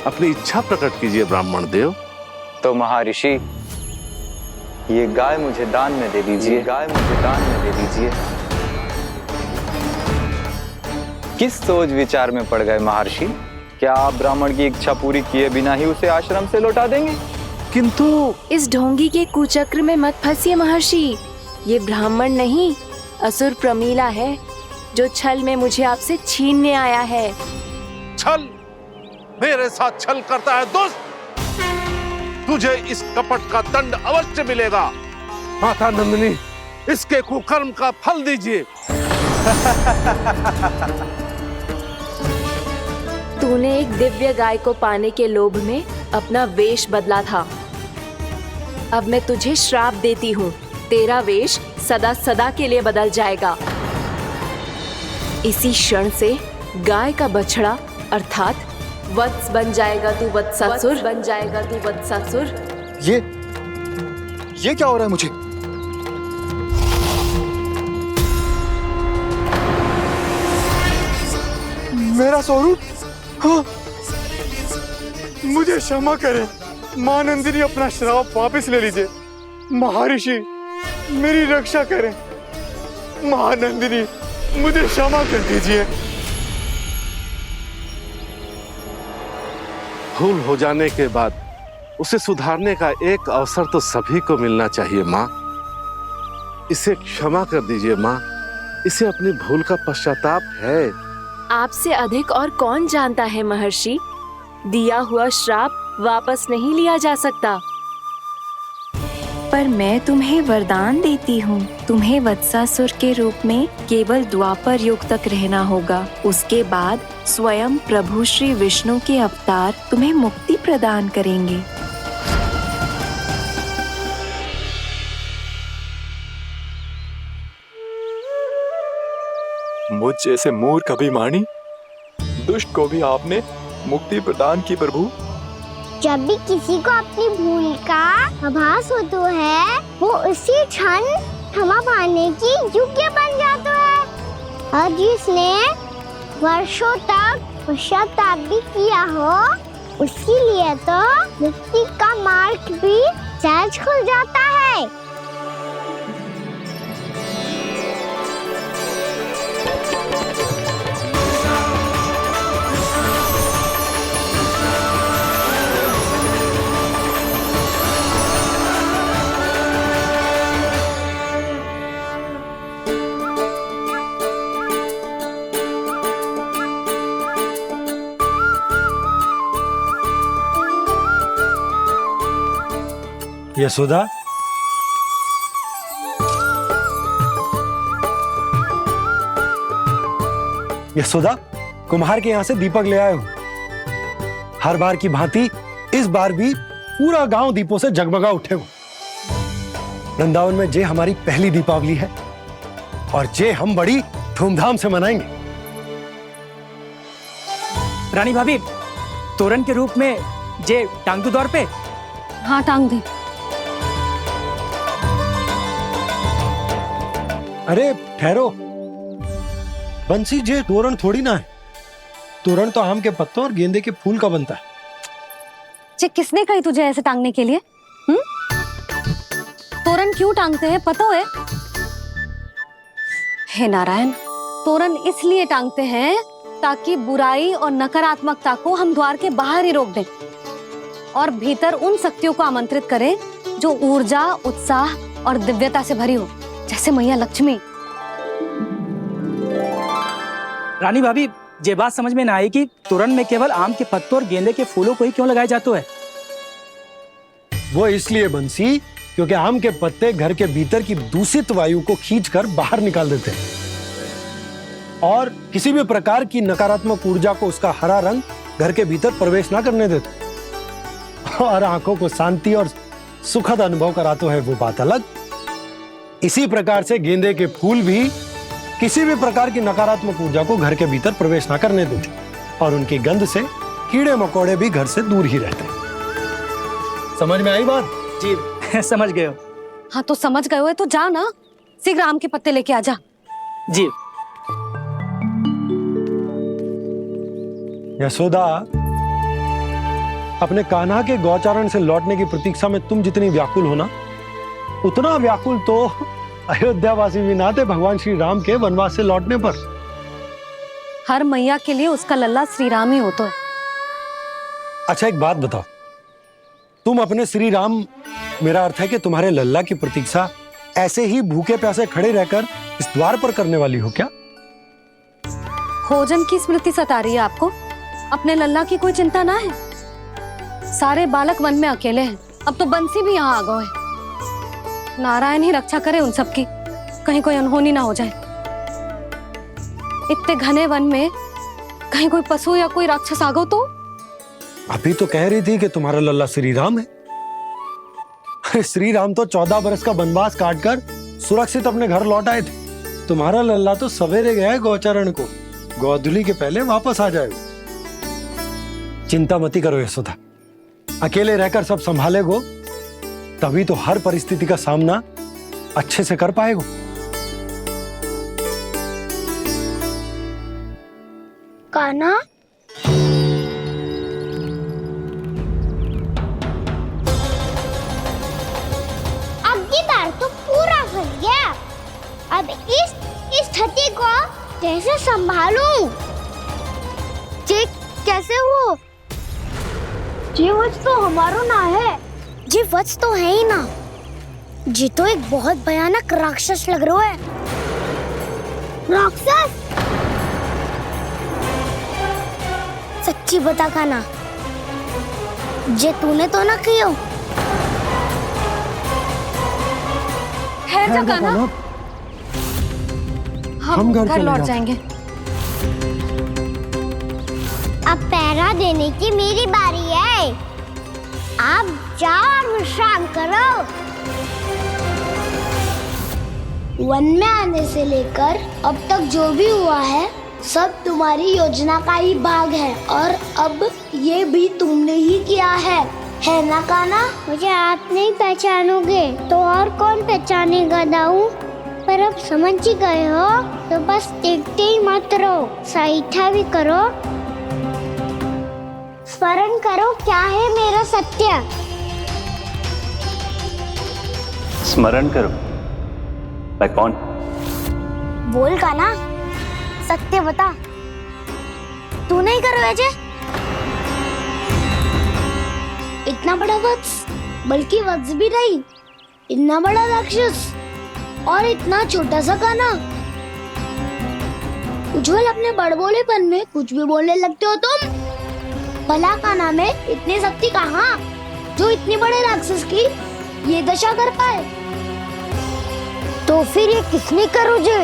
अपनी इच्छा प्रकट कीजिए ब्राह्मण देव। तो महर्षि, ये गाय मुझे दान में दे दीजिए। गाय मुझे दान में दे दीजिए। किस सोच विचार में पड़ गए महर्षि? क्या आप ब्राह्मण की इच्छा पूरी किए बिना ही उसे आश्रम से लौटा देंगे? किंतु इस ढोंगी के कुचक्र में मत फंसिए महर्षि। ये ब्राह्मण नहीं, असुर प्रमीला है, जो छल में मुझे आपसे छीनने आया है। छल? मेरे साथ छल करता है दुष्ट? तुझे इस कपट का दंड अवश्य मिलेगा। माता नंदिनी, इसके कुकर्म का फल दीजिए। तूने एक दिव्य गाय को पाने के लोभ में अपना वेश बदला था। अब मैं तुझे श्राप देती हूँ, तेरा वेश सदा सदा के लिए बदल जाएगा। इसी क्षण से गाय का बछड़ा अर्थात वत्स बन जाएगा तू वत्सासुर। बन जाएगा तू वत्सासुर। ये क्या हो रहा है मुझे? मेरा स्वरूप? हाँ। मुझे क्षमा करें मां नंदिनी, अपना श्राप वापस ले लीजिए। महर्षि, मेरी रक्षा करें। मां नंदिनी, मुझे क्षमा कर दीजिए। भूल हो जाने के बाद उसे सुधारने का एक अवसर तो सभी को मिलना चाहिए माँ। इसे क्षमा कर दीजिए माँ, इसे अपनी भूल का पश्चाताप है। आपसे अधिक और कौन जानता है महर्षि, दिया हुआ श्राप वापस नहीं लिया जा सकता। पर मैं तुम्हें वरदान देती हूँ, तुम्हें वत्सासुर के रूप में केवल द्वापर युग तक रहना होगा। उसके बाद स्वयं प्रभु श्री विष्णु के अवतार तुम्हें मुक्ति प्रदान करेंगे। मुझ जैसे मूर्ख अभिमानी दुष्ट को भी आपने मुक्ति प्रदान की प्रभु। जब भी किसी को अपनी भूल का आभास होता है, वो उसी क्षण क्षमा पाने की योग्य बन जाता है। और जिसने वर्षों तक पश्चाताप भी किया हो, उसके लिए तो मुक्ति का मार्ग भी सहज खुल जाता है। यशोदा, यशोदा, कुम्हार के यहाँ से दीपक ले आए हूं। हर बार की भांति इस बार भी पूरा गांव दीपों से जगमगा उठे हो। वृंदावन में जे हमारी पहली दीपावली है और जे हम बड़ी धूमधाम से मनाएंगे। रानी भाभी, तोरण के रूप में जे टांग दो द्वार पे। हाँ, टांग दे। अरे ठहरो, बंसी, जे तोरण थोड़ी ना है। तोरण तो आम के पत्तों और गेंदे के फूल का बनता है। जे किसने कही तुझे ऐसे टांगने के लिए? तोरण क्यों टांगते हैं पता है? हे नारायण, तोरण इसलिए टांगते हैं ताकि बुराई और नकारात्मकता को हम द्वार के बाहर ही रोक दें और भीतर उन शक्तियों को आमंत्रित करें जो ऊर्जा, उत्साह और दिव्यता से भरी हो, जैसे मैया लक्ष्मी। रानी भाभी, ये बात समझ में ना आई कि तोरण में केवल आम के पत्तों और गेंदे के फूलों को ही क्यों लगाया जाता है? वो इसलिए बंसी, क्योंकि आम के पत्ते घर के भीतर की दूषित वायु को खींचकर बाहर निकाल देते हैं और किसी भी प्रकार की नकारात्मक ऊर्जा को उसका हरा रंग घर के भीतर प्रवेश ना करने देते और आंखों को शांति और सुखद अनुभव कराता है, वो बात अलग। इसी प्रकार से गेंदे के फूल भी किसी भी प्रकार की नकारात्मक ऊर्जा को घर के भीतर प्रवेश ना करने देते और उनकी गंध से कीड़े मकोड़े भी घर से दूर ही रहते हैं। समझ में आई बात? जी समझ गए हो। हाँ तो समझ गए हो तो जा ना, शीघ्र आम के पत्ते लेके आ जा। जी। यशोदा, अपने कान्हा के गौचारण से लौटने की प्रतीक्षा में तुम जितनी व्याकुल हो ना, उतना व्याकुल तो अयोध्यावासी भी ना थे भगवान श्री राम के वनवास से लौटने पर। हर मैया के लिए उसका लल्ला श्री राम ही होता है। अच्छा एक बात बताओ, तुम अपने श्री राम, मेरा अर्थ है कि तुम्हारे लल्ला की प्रतीक्षा ऐसे ही भूखे प्यासे खड़े रहकर इस द्वार पर करने वाली हो क्या? भोजन की स्मृति सता रही है आपको? अपने लल्ला की कोई चिंता ना है। सारे बालक वन में अकेले हैं, अब तो बंसी भी यहाँ आ गए हैं। नारायण ही रक्षा करे उन सबकी, कहीं कोई अनहोनी ना हो जाए। इतने घने वन में कहीं कोई पशु या कोई राक्षस आ गो तो? अभी तो कह रही थी कि तुम्हारा लल्ला श्री राम है। श्री राम तो 14 बरस का वनवास काटकर सुरक्षित अपने घर लौट आए थे। तुम्हारा लल्ला तो सवेरे गया है गौचरण को, गोधूली के पहले वापस आ जाएगा। चिंता मती करो यशोदा, अकेले रहकर सब संभालेगो तभी तो हर परिस्थिति का सामना अच्छे से कर पाएगो। कान्हा, अब की बार तो पूरा फंस गया। अब इस स्थिति को कैसे संभालूं? जी कैसे हो? जी वच तो हमारो ना है। जी वच तो है ही ना। जी तो एक बहुत भयानक राक्षस लग रहा है। राक्षस? सच्ची बता कान्हा, जे तूने तो ना कियो? ठहर जा कान्हा, हम घर लौट जाएंगे। अब पहरा देने की मेरी बारी है। आप जाओ और विश्राम करो। वन में आने से लेकर अब तक जो भी हुआ है सब तुम्हारी योजना का ही भाग है और अब ये भी तुमने ही किया है ना कान्हा? मुझे आप नहीं पहचानोगे तो और कौन पहचानेगा दाऊ? पर अब समझ ही गए हो तो बस देखते ही मत रहो, सहीठा भी करो। स्मरण करो क्या है मेरा सत्य। स्मरण करो? मैं कौन? बोल कान्हा, सत्य बता। तू नहीं करो अजय? इतना बड़ा वत्स, बल्कि वत्स भी नहीं, इतना बड़ा राक्षस और इतना छोटा सा कान्हा। उज्जवल अपने बड़बोलेपन में कुछ भी बोलने लगते हो तुम। भला कान्हा में इतनी शक्ति कहाँ जो इतने बड़े राक्षस की ये दशा कर पाए? तो फिर ये किसने करो जे?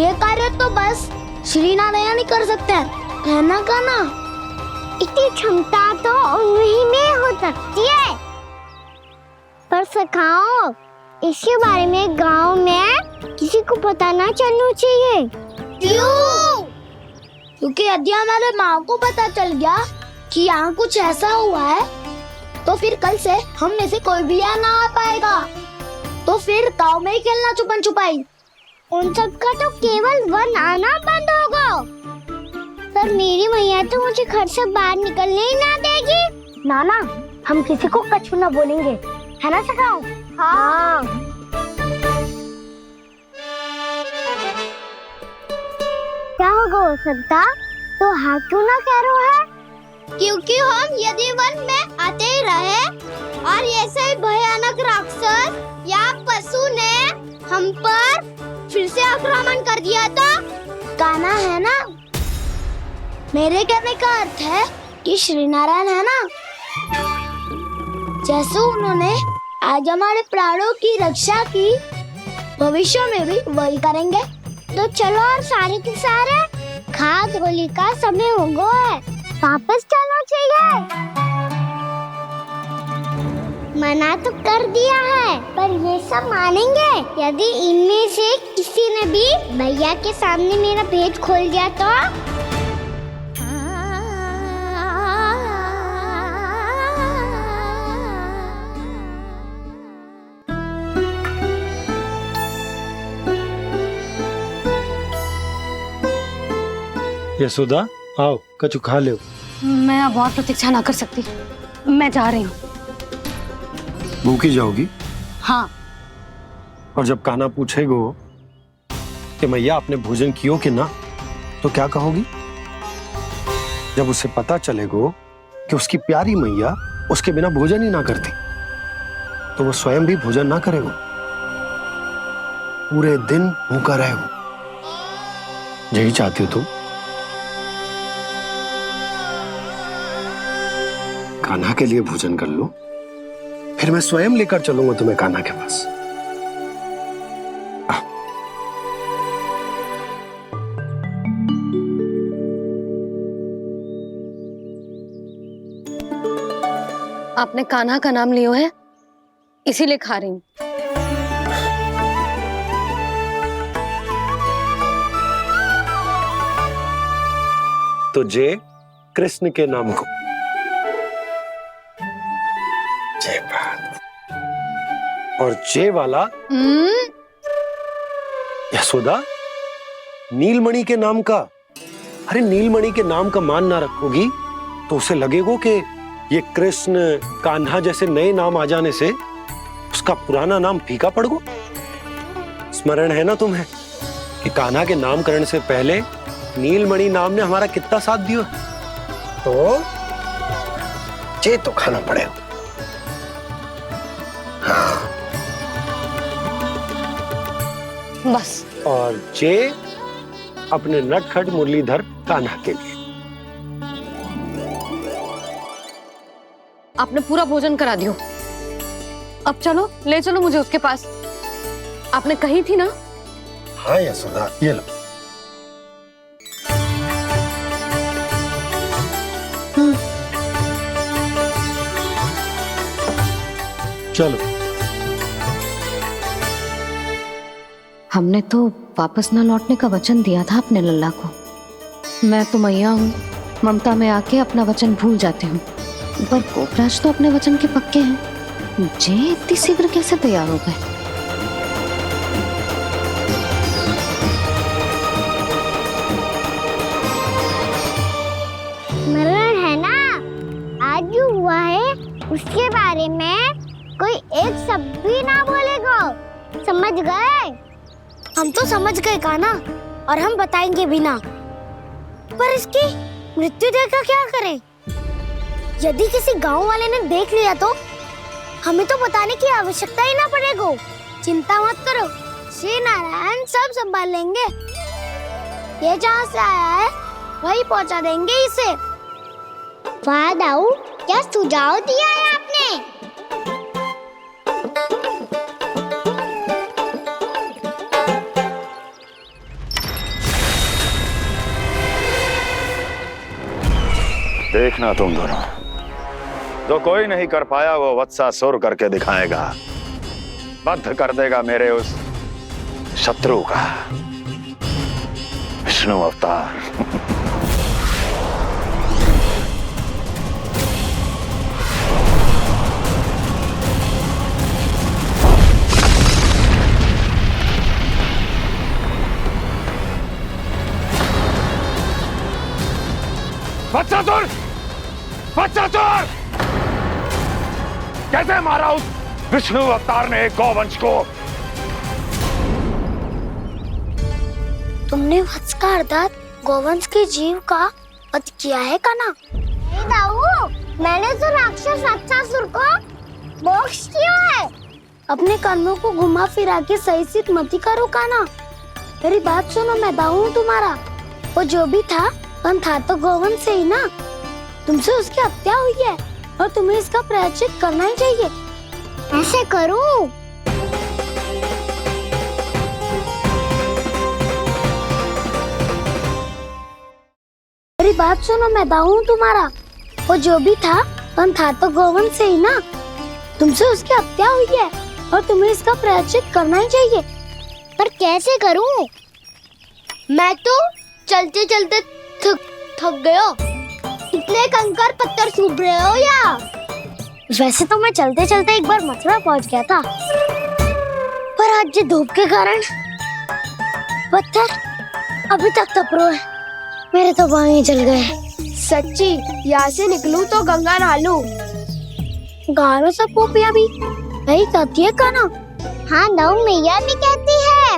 ये कार्य तो बस श्री नारायण ही कर सकते हैं, है ना कान्हा? इतनी क्षमता तो उन्हीं में हो सकती है, पर सखाओ इसके बारे में गांव में किसी को पता ना चलना चाहिए। क्यों? क्योंकि यदि हमारे माँ को पता चल गया कि यहाँ कुछ ऐसा हुआ है तो फिर कल से हम में से कोई भी यहाँ ना आ पाएगा। तो फिर गांव में ही खेलना छुपन छुपाई। उन सब का तो केवल वन आना बंद होगा। पर मेरी मैया तो मुझे घर से बाहर निकलने ही ना देगी। नाना, हम किसी को कछु ना बोलेंगे, है ना सखाओ? हाँ। क्या होगा हो सकता? तो हाँ क्यों ना कह रहा है? क्योंकि हम यदि वन आक्रमण कर दिया तो कान्हा है ना। मेरे कहने का अर्थ है कि श्री नारायण है ना, जैसे उन्होंने आज हमारे प्राणों की रक्षा की, भविष्य में भी वही करेंगे। तो चलो और सारे के सारे खाद होली का समय हो गया है, वापस चलना चाहिए। मना तो कर दिया है, पर ये सब मानेंगे यदि इनमें से किसी ने भी भैया के सामने मेरा भेद खोल दिया तो? यशोदा आओ, कछु खा लो। मैं अब और प्रतीक्षा ना कर सकती, मैं जा रही हूँ। भूखी जाओगी? हाँ। और जब कान्हा पूछेगो कि मैया आपने भोजन कियो कि ना, तो क्या कहोगी? जब उसे पता चलेगो कि उसकी प्यारी मैया उसके बिना भोजन ही ना करती, तो वो स्वयं भी भोजन ना करेगो, पूरे दिन भूखा रहेगो। यही चाहती हो तुम? कान्हा के लिए भोजन कर लो, फिर मैं स्वयं लेकर चलूंगा तुम्हें कान्हा के पास। आपने कान्हा का नाम लियो है, इसीलिए खा रही हूँ। तो जय कृष्ण के नाम को। जय बात। और जय वाला यशोदा, नीलमणि के नाम का। अरे नीलमणि के नाम का मान ना रखोगी तो उसे लगेगो कि ये कृष्ण कान्हा जैसे नए नाम आ जाने से उसका पुराना नाम फीका पड़ गो। स्मरण है ना तुम्हें कि कान्हा के नामकरण से पहले नीलमणि नाम ने हमारा कितना साथ दिया? तो जे तो खाना पड़ेगा। हाँ। बस। और जे अपने नटखट मुरलीधर कान्हा के लिए। आपने पूरा भोजन करा दियो, अब चलो, ले चलो मुझे उसके पास। आपने कही थी ना? हाँ यशोदा, ये लो। चलो। हमने तो वापस न लौटने का वचन दिया था अपने लल्ला को। मैं तो मैया हूँ, ममता में आके अपना वचन भूल जाती हूँ, पर गोपराज तो अपने वचन के पक्के हैं। जे इतनी शीघ्र कैसे तैयार हो गए? स्मरण है ना, आज जो हुआ है उसके बारे में कोई एक शब्द भी ना बोलेगा, समझ गए? हम तो समझ गए कान्हा, और हम बताएंगे भी ना। पर इसकी मृत्यु देखकर क्या करें? यदि किसी गांव वाले ने देख लिया तो हमें तो बताने की आवश्यकता ही ना पड़ेगा। चिंता मत करो, श्री नारायण सब संभाल लेंगे। ये जहाँ से आया है वही पहुँचा देंगे इसे। वाह दाऊ, क्या सुझाव दिया है आपने? देखना तुम दोनों, जो कोई नहीं कर पाया वो वत्सासुर करके दिखाएगा, बद्ध कर देगा मेरे उस शत्रु का विष्णु अवतार। वत्सासुर! वत्सासुर! कैसे मारा उस विष्णु अवतार ने गौवंश को? तुमने वत्स का अर्थात गौवंश के जीव का वध किया है कान्हा? नहीं दाऊ, मैंने तो राक्षस वत्सासुर को मोक्ष दिया है। अपने कर्मों को घुमा फिरा के सही सिद्ध मत करो कान्हा। मेरी बात सुनो, मैं दाऊ हूँ तुम्हारा। वो जो भी था तो गोवंश से ही ना। तुमसे उसकी हत्या हुई है और तुम्हें इसका प्रायश्चित करना ही चाहिए। ऐसे करूं? मेरी बात सुनो, मैं दाऊ हूँ तुम्हारा। वो जो भी था तो गोवंश से ही ना। तुमसे उसकी हत्या हुई है और तुम्हें इसका प्रायश्चित करना ही चाहिए। पर कैसे करूं? मैं तो चलते चलते थक गया। इतने कंकर पत्थर सूख रहे हो या? वैसे तो मैं चलते चलते एक बार मथुरा पहुंच गया था, पर आज ये धूप के कारण पत्थर अभी तक तप रहे हैं। मेरे तो बाएं जल गए। सच्ची, यहाँ से निकलूं तो गंगा नहा लूं। गारो सब पोपिया भी वही कहती है काना। हाँ, दाऊ मैया भी कहती है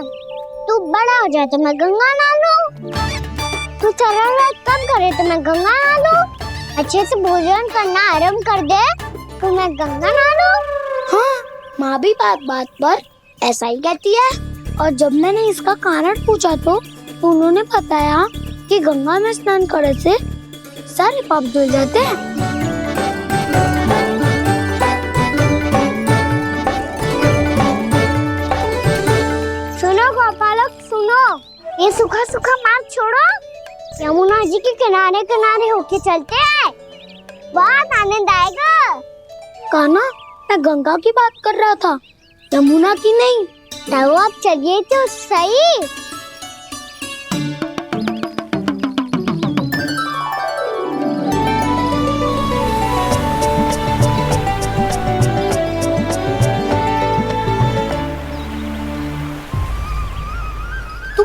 तू बड़ा हो जाए तो मैं गंगा नहा लूं, तू चरण व्रत कम करे तो मैं गंगा नहा लूं, अच्छे से भोजन करना आरंभ कर दे तो मैं गंगा नहा लूं। हाँ, माँ भी बात बात पर ऐसा ही कहती है। और जब मैंने इसका कारण पूछा तो उन्होंने बताया कि गंगा में स्नान करने से सारे पाप धुल जाते हैं। सुनो गोपालक, सुनो, ये सूखा सूखा मार्ग छोड़ो, यमुना जी के किनारे किनारे होके चलते हैं, बहुत आनंद आएगा। कान्हा, मैं गंगा की बात कर रहा था, यमुना की नहीं। तो आप चलिए तो सही।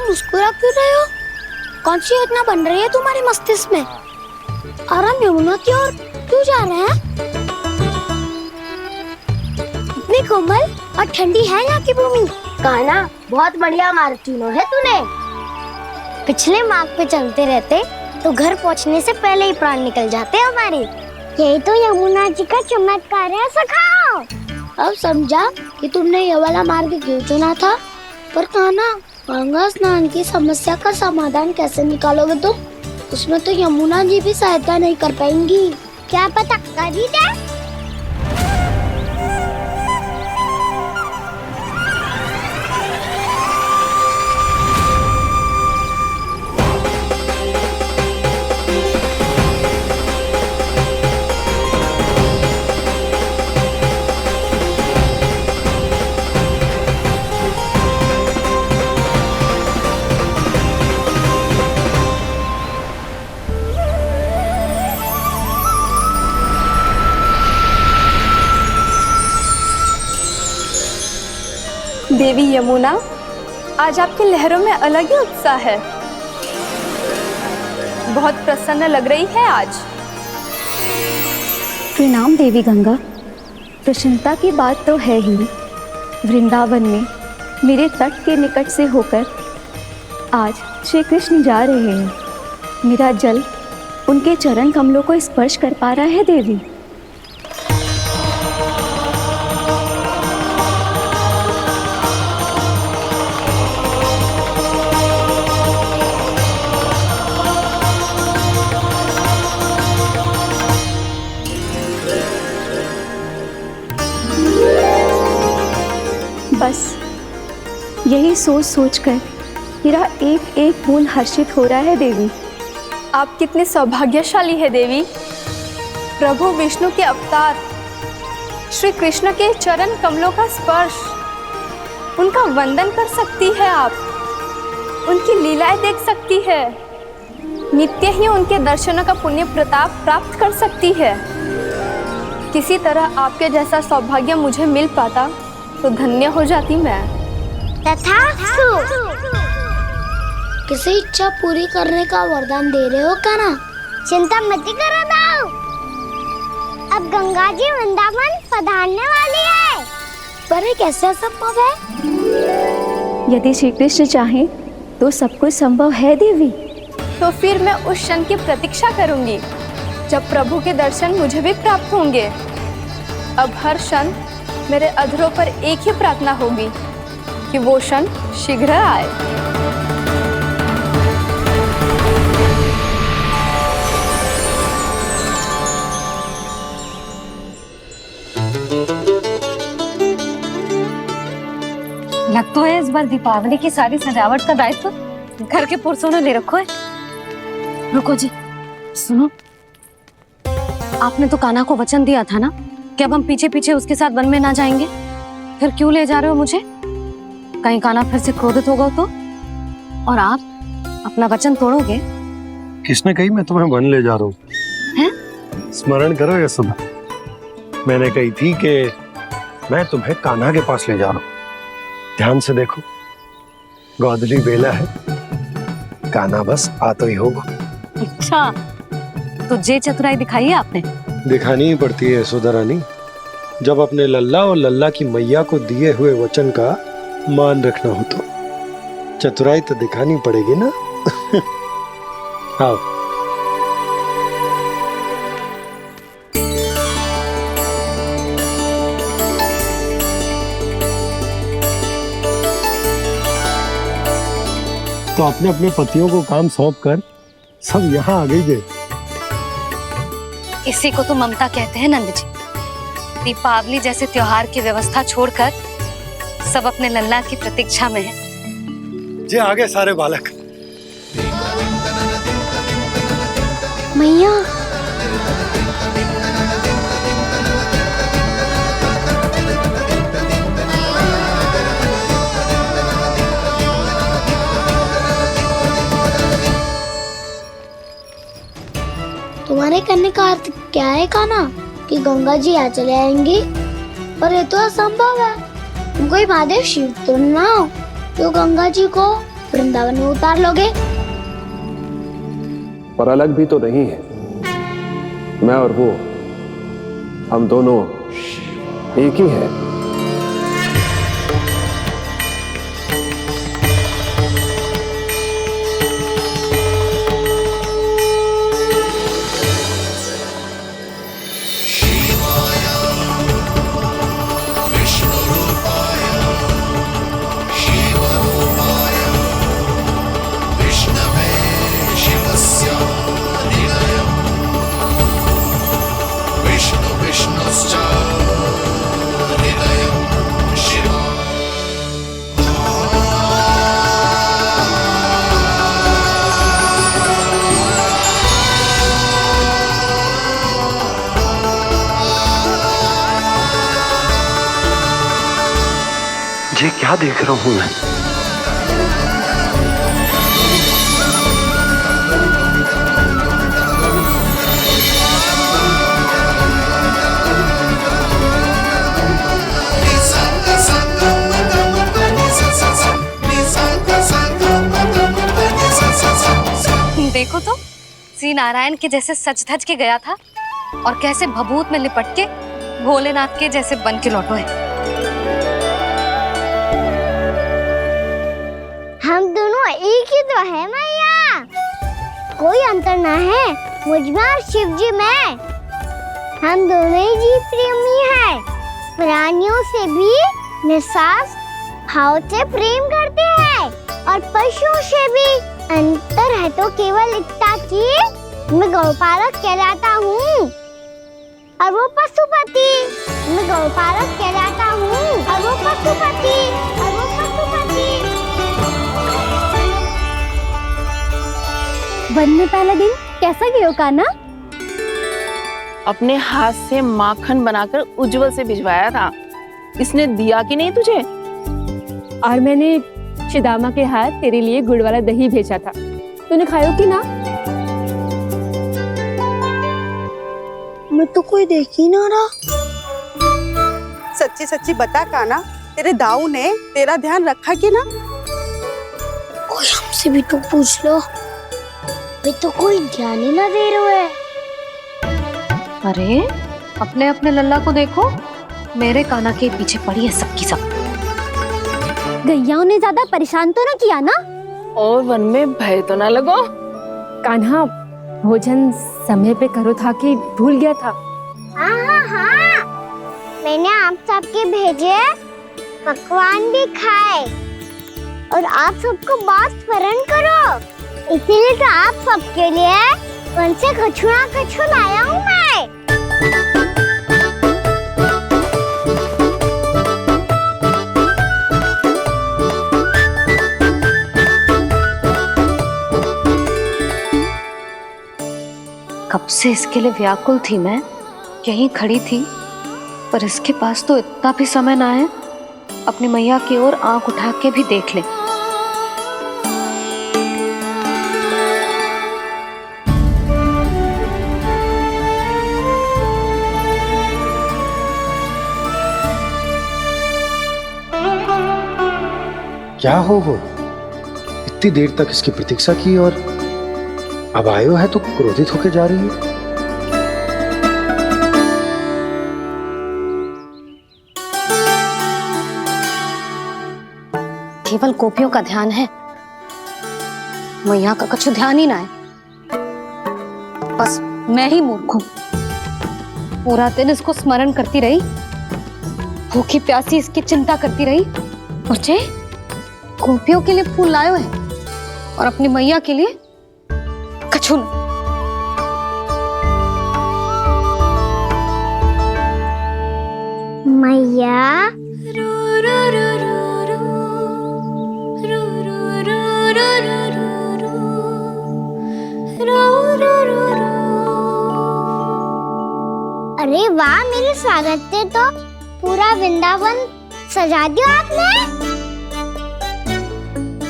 मुस्कुरा क्यों रहे हो? कौन सी योजना बन रही है तुम्हारे मस्तिष्क में? और हम यमुना की ओर क्यों जा रहे हैं? इतनी कोमल और ठंडी है यहाँ की भूमि। कान्हा, बहुत बढ़िया मार्ग चुना है तूने। पिछले मार्ग पे चलते रहते तो घर पहुँचने से पहले ही प्राण निकल जाते हमारे। यही तो यमुना जी का चमत्कार है सखाओ। अब समझा कि तुमने ये वाला मार्ग क्यों चुना था। पर कान्हा, गंगा स्नान की समस्या का समाधान कैसे निकालोगे तुम? उसमें तो यमुना जी भी सहायता नहीं कर पाएंगी। क्या पता कर ही दे। देवी यमुना, आज आपकी लहरों में अलग ही उत्साह है। बहुत प्रसन्न लग रही है आज। प्रणाम देवी गंगा। प्रसन्नता की बात तो है ही। वृंदावन में मेरे तट के निकट से होकर आज श्री कृष्ण जा रहे हैं। मेरा जल उनके चरण कमलों को स्पर्श कर पा रहा है देवी। बस यही सोच सोचकर मेरा एक एक बूंद हर्षित हो रहा है देवी। आप कितने सौभाग्यशाली है देवी। प्रभु विष्णु के अवतार श्री कृष्ण के चरण कमलों का स्पर्श, उनका वंदन कर सकती है आप, उनकी लीलाएं देख सकती है, नित्य ही उनके दर्शनों का पुण्य प्रताप प्राप्त कर सकती है। किसी तरह आपके जैसा सौभाग्य मुझे मिल पाता तो धन्य हो जाती मैं। तथास्तु। किसी इच्छा पूरी करने का वरदान दे रहे हो क्या ना? चिंता मत करो दाऊ। अब गंगा जी वृंदावन पधारने वाली है। पर ये कैसे संभव है? यदि श्री कृष्ण चाहे तो सब कुछ संभव है देवी। तो फिर मैं उस क्षण की प्रतीक्षा करूंगी जब प्रभु के दर्शन मुझे भी प्राप्त होंगे। अब हर क्षण मेरे अधरों पर एक ही प्रार्थना होगी कि वो क्षण शीघ्र आए। लग तो है इस बार दीपावली की सारी सजावट का दायित्व घर के पुरुषों ने ले रखो है। रुको जी, सुनो, आपने तो कान्हा को वचन दिया था ना कि अब हम पीछे पीछे उसके साथ वन में ना जाएंगे, फिर क्यों ले जा रहे हो मुझे? कहीं कान्हा फिर से क्रोधित होगा तो? और आप अपना वचन तोड़ोगे? किसने कही मैं तुम्हें वन ले जा रहा हूँ? स्मरण करो यशोदा, मैंने कही थी कि मैं तुम्हें कान्हा के पास ले जा रहा हूँ। ध्यान से देखो, गोदली बेला है, कान्हा बस आ तो ही होगा। अच्छा, तो जे चतुराई दिखाई है आपने? दिखानी ही पड़ती है यशोदा रानी, जब अपने लल्ला और लल्ला की मैया को दिए हुए वचन का मान रखना हो तो चतुराई तो दिखानी पड़ेगी ना। आओ। तो अपने अपने पतियों को काम सौंप कर सब यहाँ आ गए। इसी को तो ममता कहते हैं नंद जी। दीपावली जैसे त्योहार की व्यवस्था छोड़कर सब अपने लल्ला की प्रतीक्षा में हैं। जे आगे सारे बालक। मैया, तुम्हारे करने का अर्थ क्या है कान्हा? कि गंगा जी यहाँ चले आएंगी? और ये तो असंभव है। तुम कोई महादेव शिव तो ना हो तो गंगा जी को वृंदावन में उतार लोगे? पर अलग भी तो नहीं है। मैं और वो, हम दोनों एक ही हैं। ये क्या देख रहा हूं मैं? देखो तो, श्री नारायण के जैसे सच धज के गया था और कैसे भभूत में लिपट के भोलेनाथ के जैसे बन के लौटो है। हम दोनों एक ही तो है मैया, कोई अंतर ना है मुझ में और शिव जी में। हम दोनों ही जीव प्रेमी हैं, प्राणियों से भी निस्वार्थ भाव से प्रेम करते हैं और पशुओं से भी। अंतर है तो केवल इतना कि मैं गौपालक कहलाता हूँ और वो पशुपति। मैं गौपालक कहलाता हूँ और वो पशुपति। वन में पहला दिन कैसा गया कान्हा? अपने हाथ से माखन बनाकर उज्जवल से भिजवाया था। इसने दिया कि नहीं तुझे? और मैंने शिदामा के हाथ तेरे लिए गुड़ वाला दही भेजा था, तूने खाया कि ना? मैं तो कोई देख ही ना रहा। सच्ची सच्ची बता कान्हा, तेरे दाऊ ने तेरा ध्यान रखा कि ना? कोई हमसे भी तो पूछ लो, वे तो कोई ध्यान ही ना दे रहे हैं। अरे अपने अपने लल्ला को देखो, मेरे कान्हा के पीछे पड़ी है सबकी सब। गैयाओं ने ज्यादा परेशान तो ना किया ना? और वन में भय तो ना लगो? कान्हा भोजन समय पे करो था कि भूल गया था? हाँ, मैंने आप सबके भेजे पकवान भी खाए और आप सबको बात स्मरण करो, इसीलिए तो आप सबके लिए वन से कछुआ लाया हूँ मैं। उससे इसके लिए व्याकुल थी मैं, यहीं खड़ी थी, पर इसके पास तो इतना भी समय ना है अपनी मैया की ओर आंख उठा के भी देख ले। क्या हो इतनी देर तक इसकी प्रतीक्षा की और अब आयो है तो क्रोधित होकर जा रही है। केवल गोपियों का ध्यान है, मैया का कुछ ध्यान ही ना है। बस मैं ही मूर्ख हूं, पूरा दिन इसको स्मरण करती रही, भूखी प्यासी इसकी चिंता करती रही, और जे गोपियों के लिए फूल लायो है और अपनी मैया के लिए कछु न। मैया अरे वाह, मेरे स्वागत पे तो पूरा वृंदावन सजा दिया आपने।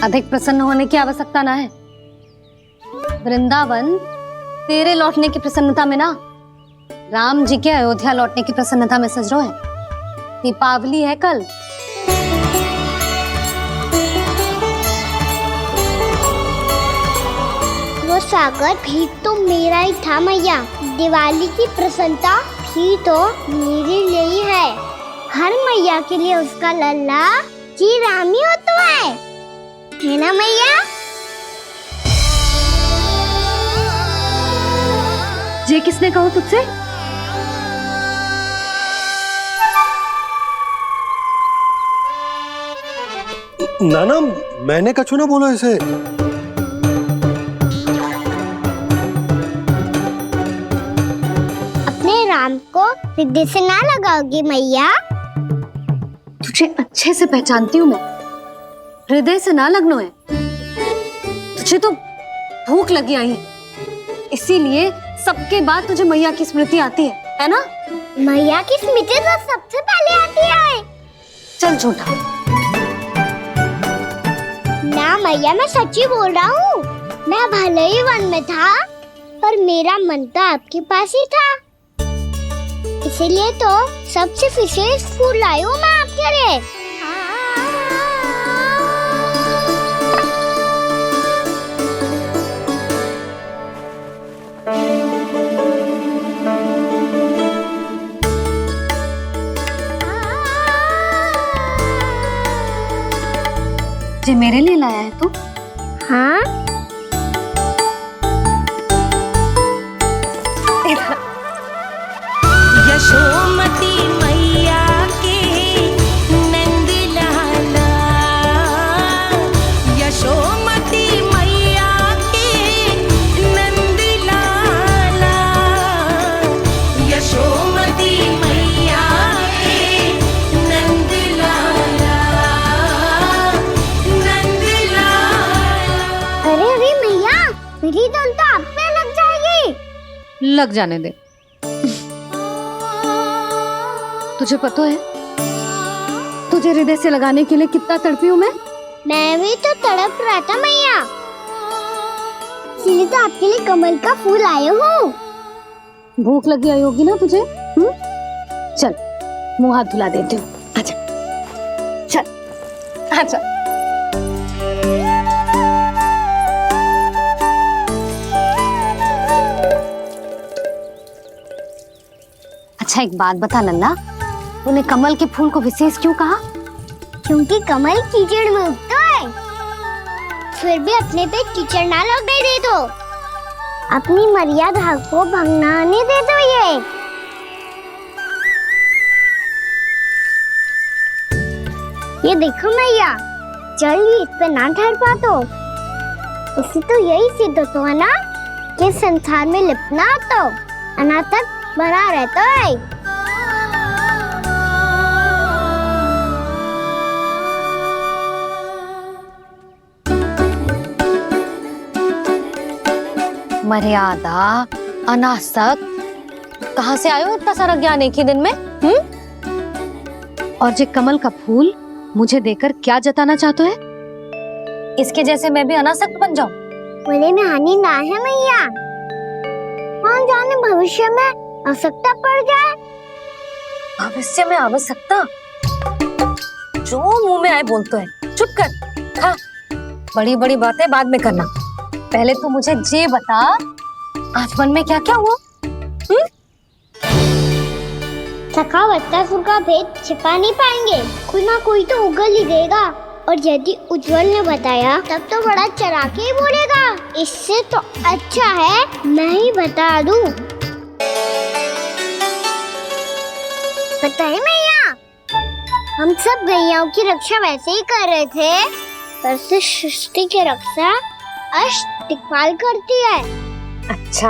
अधिक प्रसन्न होने की आवश्यकता ना है। वृंदावन तेरे लौटने की प्रसन्नता में ना, राम जी के अयोध्या लौटने की प्रसन्नता में सज रहा है। दीपावली है कल। वो स्वागत भी तो मेरा ही था मैया। दिवाली की प्रसन्नता भी तो मेरे लिए ही है। हर मैया के लिए उसका लल्ला जी राम ही होता है ना मैया? ये किसने कहा तुझसे? नाना, मैंने कछु ना बोला इसे। अपने राम को हृदय से ना लगाओगी मैया? तुझे अच्छे से पहचानती हूँ मैं, हृदय से ना लगनो है। तुझे तो भूख लगी आई है, इसीलिए सबके बाद तुझे मैया की स्मृति आती है ना? मैया की स्मृति तो सबसे पहले आती है। चल झूठा। ना मैया, मैं सच्ची बोल रहा हूँ। मैं भले ही वन में था, पर मेरा मन तो आपके पास ही था। इसीलिए तो सबसे विशेष फूल लाई हूँ मैं आपके लिए। ये मेरे लिए लाया है तू? हाँ। यशोमती मैया के नंद लाला, यशोमती मैया के नंद लाला, यशोमती मैया के नंद लाला, नंद लाला। अरे अरे मैया, मेरी धुन तो आप पे लग जाएगी। लग जाने दे। तुझे पता है तुझे हृदय से लगाने के लिए कितना तड़पी हूँ मैं? मैं भी तो तड़प रहा था मैया, इसलिए तो आपके लिए कमल का फूल आया हूँ। भूख लगी आई होगी ना तुझे? चल मुंह हाथ धुला देती हूँ। आजा, चल आजा। अच्छा एक बात बता नन्ना, तूने कमल के फूल को विशेष क्यों कहा? क्योंकि कमल कीचड़ में उगता है, फिर भी अपने पे कीचड़ ना लगने दे दो। अपनी मर्यादा को भंगना नहीं दे दो। ये देखो मैया, जल भी इस पे ना ठहर पा तो उसे तो यही सिद्ध होता है ना कि संसार में लिपना तो अनाथ तक बना रहता है। मर्यादा अनासक, कहाँ से आयो इतना सारा ज्ञान एक ही दिन में? और जे कमल का फूल मुझे देकर क्या जताना चाहते है? इसके जैसे मैं भी अनासक्त बन जाऊं? बोले में हानि ना है मैया, कौन जाने भविष्य में आवश्यकता पड़ जाए। भविष्य में आवश्यकता? जो मुंह में आए बोलते है, चुप कर। हाँ, बड़ी बड़ी बातें बाद में करना, पहले तू मुझे ये बता आज मन में क्या क्या हुआ? सखा बत्तासुर का भेद छिपा नहीं पाएंगे, कोई ना कोई तो उगल ही देगा। और यदि उज्जवल ने बताया तब तो बड़ा चढ़ा के ही बोलेगा, इससे तो अच्छा है मैं ही बता दूं। पता है मैया, हम सब गैयाओं की रक्षा वैसे ही कर रहे थे, पर से सृष्टि की रक्षा अष्ट दिक्पाल करती है। अच्छा?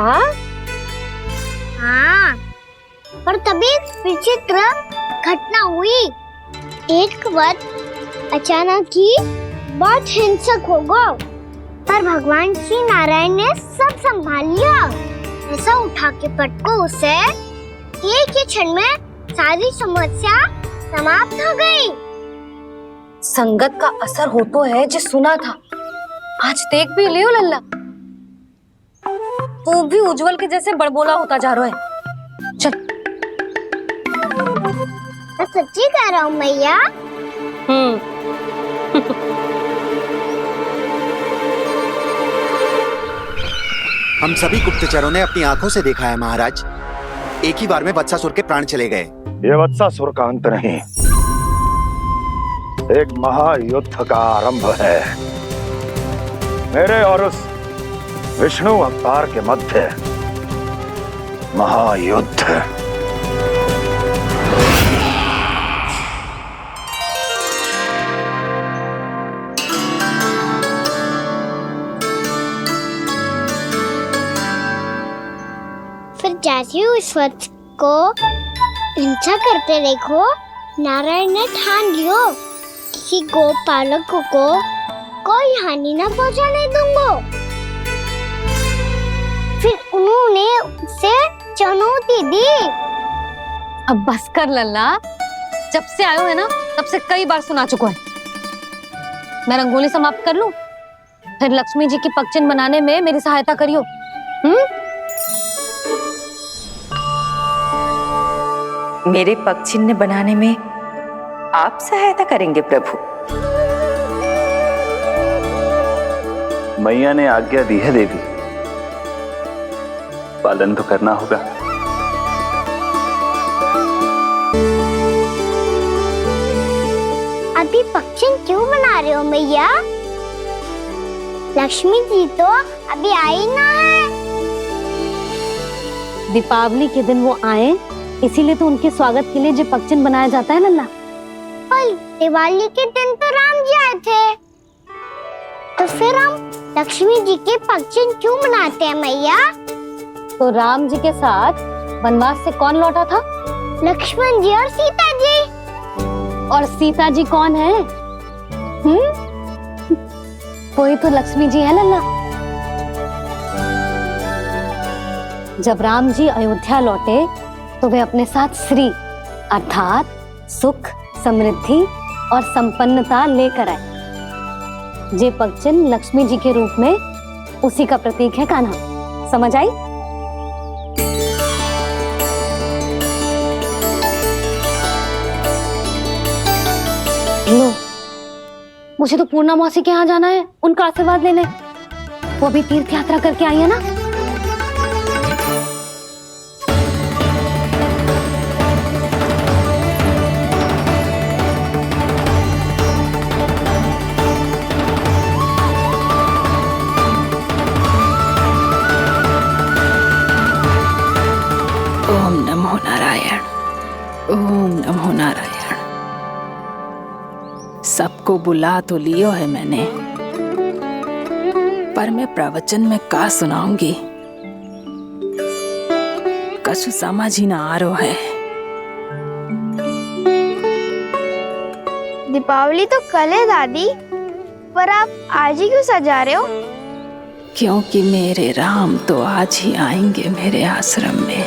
हाँ, पर तभी विचित्र घटना हुई। एक बार अचानक ही बहुत हिंसक हो गया, पर भगवान श्री नारायण ने सब संभाल लिया। ऐसा उठा के पटको उसे, एक ही क्षण में सारी समस्या समाप्त हो गई। संगत का असर हो तो है, जो सुना था आज देख भी लियो लल्ला। तू भी उज्जवल के जैसे बड़बोला होता जा रहा है। चल। मैं सच्ची कह रहा हूँ मैया। हम सभी गुप्तचरों ने अपनी आंखों से देखा है महाराज, एक ही बार में वत्सासुर के प्राण चले गए। ये वत्सासुर का अंत नहीं, एक महायुद्ध का आरंभ है। मेरे और उस विष्णु अवतार के मध्य महायुद्ध। फिर जैसे ही उस वत्स को हिंसा करते देखो, नारायण ने ठान लियो किसी गोपालक को कोई हानि न पहुंचाने दूंगा। फिर उन्होंने उसे चुनौती दी। अब बस कर लल्ला, जब से आयो है ना तब से कई बार सुना चुका है। मैं रंगोली समाप्त कर लूं, फिर लक्ष्मी जी की पगचिन बनाने में मेरी सहायता करियो। मेरे पगचिन्ह बनाने में आप सहायता करेंगे प्रभु? मैया ने आज्ञा दी है देवी, पालन तो करना होगा। अभी पगचिन क्यों बना रहे हो मैया? लक्ष्मी जी तो अभी आई ना है। दीपावली के दिन वो आए, इसीलिए तो उनके स्वागत के लिए जो पगचिन बनाया जाता है लल्ला। पर दिवाली के दिन तो राम जी आए थे, तो फिर हम लक्ष्मी जी के पगचिन क्यों बनाते हैं मैया? तो राम जी के साथ वनवास से कौन लौटा था? लक्ष्मण जी और सीता जी। और सीता जी कौन है? कोई तो लक्ष्मी जी है लल्ला। जब राम जी अयोध्या लौटे तो वे अपने साथ श्री अर्थात सुख, समृद्धि और संपन्नता लेकर आए। जे पगचिन लक्ष्मी जी के रूप में उसी का प्रतीक है कान्हा। समझ आई? लो, मुझे तो पूर्णा मौसी के यहाँ जाना है, उनका आशीर्वाद लेने। वो भी तीर्थ यात्रा करके आई है ना। ओम नमो नारायण, ओम नमो नारायण। सबको बुला तो लियो है मैंने, पर मैं प्रवचन में का सुनाऊंगी, कछु समझ ही ना आ रहा है। दीपावली तो कल है दादी, पर आप आज ही क्यों सजा रहे हो? क्योंकि मेरे राम तो आज ही आएंगे मेरे आश्रम में।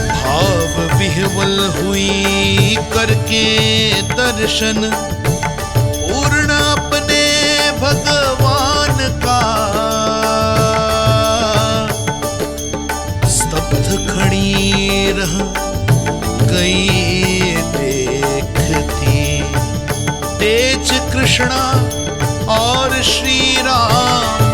भाव विह्वल हुई करके दर्शन पूर्ण अपने भगवान का, स्तब्ध खड़ी रह गई देखती तेज कृष्णा और श्री राम